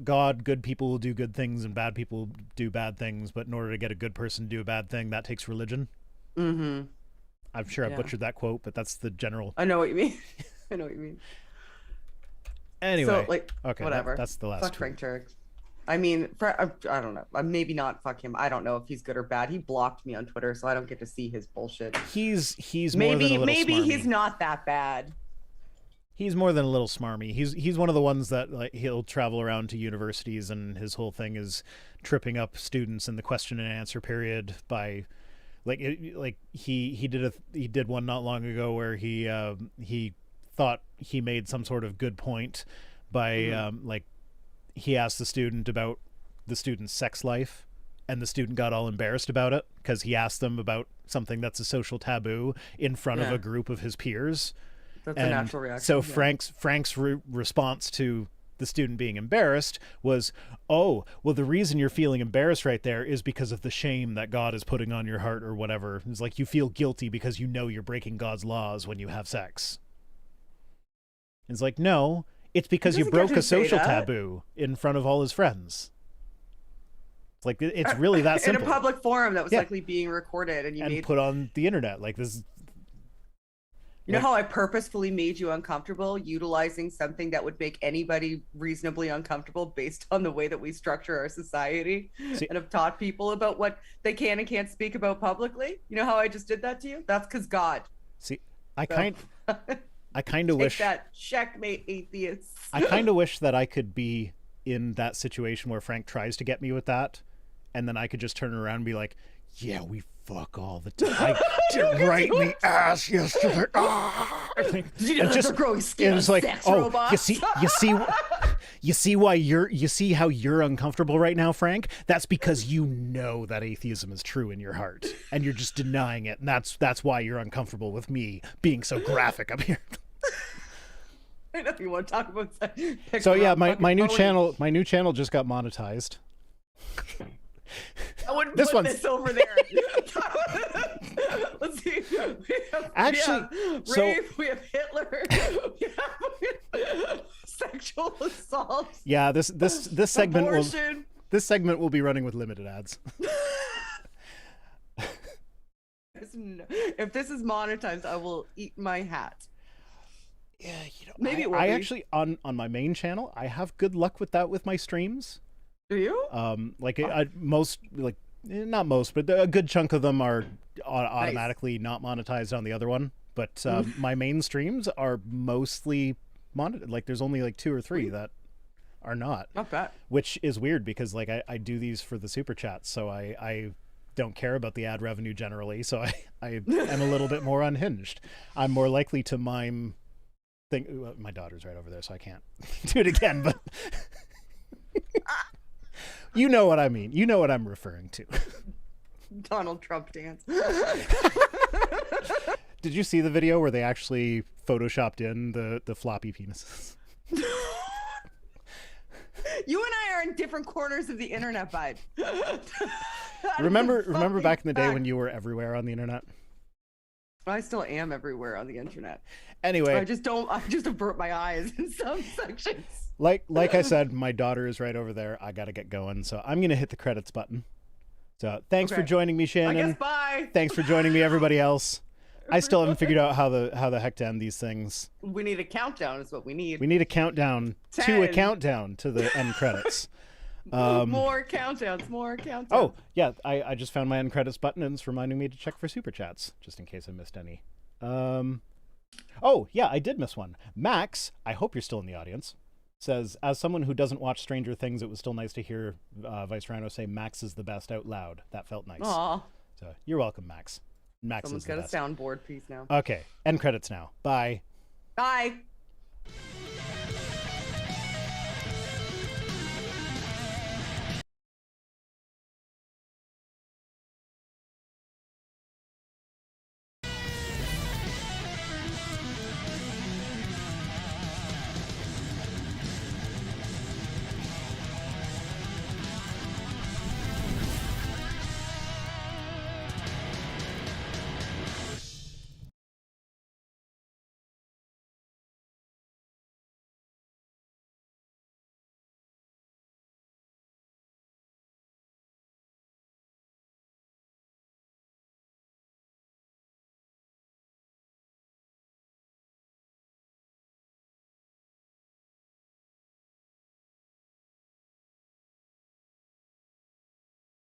God, good people will do good things and bad people do bad things. But in order to get a good person to do a bad thing, that takes religion. Mm-hmm. I'm sure I butchered that quote, but that's the general. I know what you mean. I know what you mean. Anyway, so, like, okay, whatever. That's the last. Fuck Frank Turek. I mean, I don't know. Maybe not. Fuck him. I don't know if he's good or bad. He blocked me on Twitter, so I don't get to see his bullshit. He's more than a little smarmy. He's not that bad. He's more than a little smarmy. He's one of the ones that, like, he'll travel around to universities and his whole thing is tripping up students in the question and answer period by, he did one not long ago where he thought he made some sort of good point by he asked the student about the student's sex life, and the student got all embarrassed about it because he asked them about something that's a social taboo in front of a group of his peers. That's a natural reaction. So Frank's response to the student being embarrassed was, oh, well, the reason you're feeling embarrassed right there is because of the shame that God is putting on your heart or whatever. It's like you feel guilty because you know you're breaking God's laws when you have sex. It's like, no, it's because you broke a social taboo in front of all his friends. It's like, it's really that simple. In a public forum that was likely being recorded and put on the internet. Like, this. You know how I purposefully made you uncomfortable, utilizing something that would make anybody reasonably uncomfortable based on the way that we structure our society, and have taught people about what they can and can't speak about publicly? You know how I just did that to you? That's because God. See, I kind of wish that checkmate atheists. I kind of wish that I could be in that situation where Frank tries to get me with that, and then I could just turn around and be like, yeah, we fuck all the time. I did right in the ass yesterday. Did you know just growing skin on like, sex oh, robots? you You see how you're uncomfortable right now, Frank? That's because you know that atheism is true in your heart, and you're just denying it, and that's why you're uncomfortable with me being so graphic up here. I know you want to talk about that. So yeah, my new channel just got monetized. I wouldn't this put one's... this over there. Let's see. We have Hitler. We have sexual assault. Yeah, this segment abortion. This segment will be running with limited ads. If this is monetized, I will eat my hat. Yeah, maybe I actually on my main channel, I have good luck with that with my streams. Do you? Not most, but a good chunk of them are automatically not monetized on the other one. But my main streams are mostly monetized. Like there's only like 2 or 3 that are not. Not bad. Which is weird because like I do these for the super chats, so I don't care about the ad revenue generally. So I am a little bit more unhinged. I'm more likely to mime. My daughter's right over there, so I can't do it again. But you know what I mean. You know what I'm referring to. Donald Trump dance. Did you see the video where they actually photoshopped in the floppy penises? You and I are in different corners of the internet, bud. Remember back in the day when you were everywhere on the internet? I still am everywhere on the internet. Anyway, I just avert my eyes in some sections. Like I said, my daughter is right over there. I gotta get going, so I'm gonna hit the credits button. So thanks for joining me, Shannon. I guess bye. Thanks for joining me, everybody else. I still haven't figured out how the heck to end these things. We need a countdown is what we need. We need a countdown 10. to a countdown to the end credits. More countdowns. Oh, yeah, I just found my end credits button and it's reminding me to check for super chats, just in case I missed any. Oh, yeah, I did miss one. Max, I hope you're still in the audience, says, as someone who doesn't watch Stranger Things, it was still nice to hear Vice Rhino say Max is the best out loud. That felt nice. Aw. So you're welcome, Max. Max Someone's is the got best. a soundboard piece now. Okay, end credits now. Bye. Bye.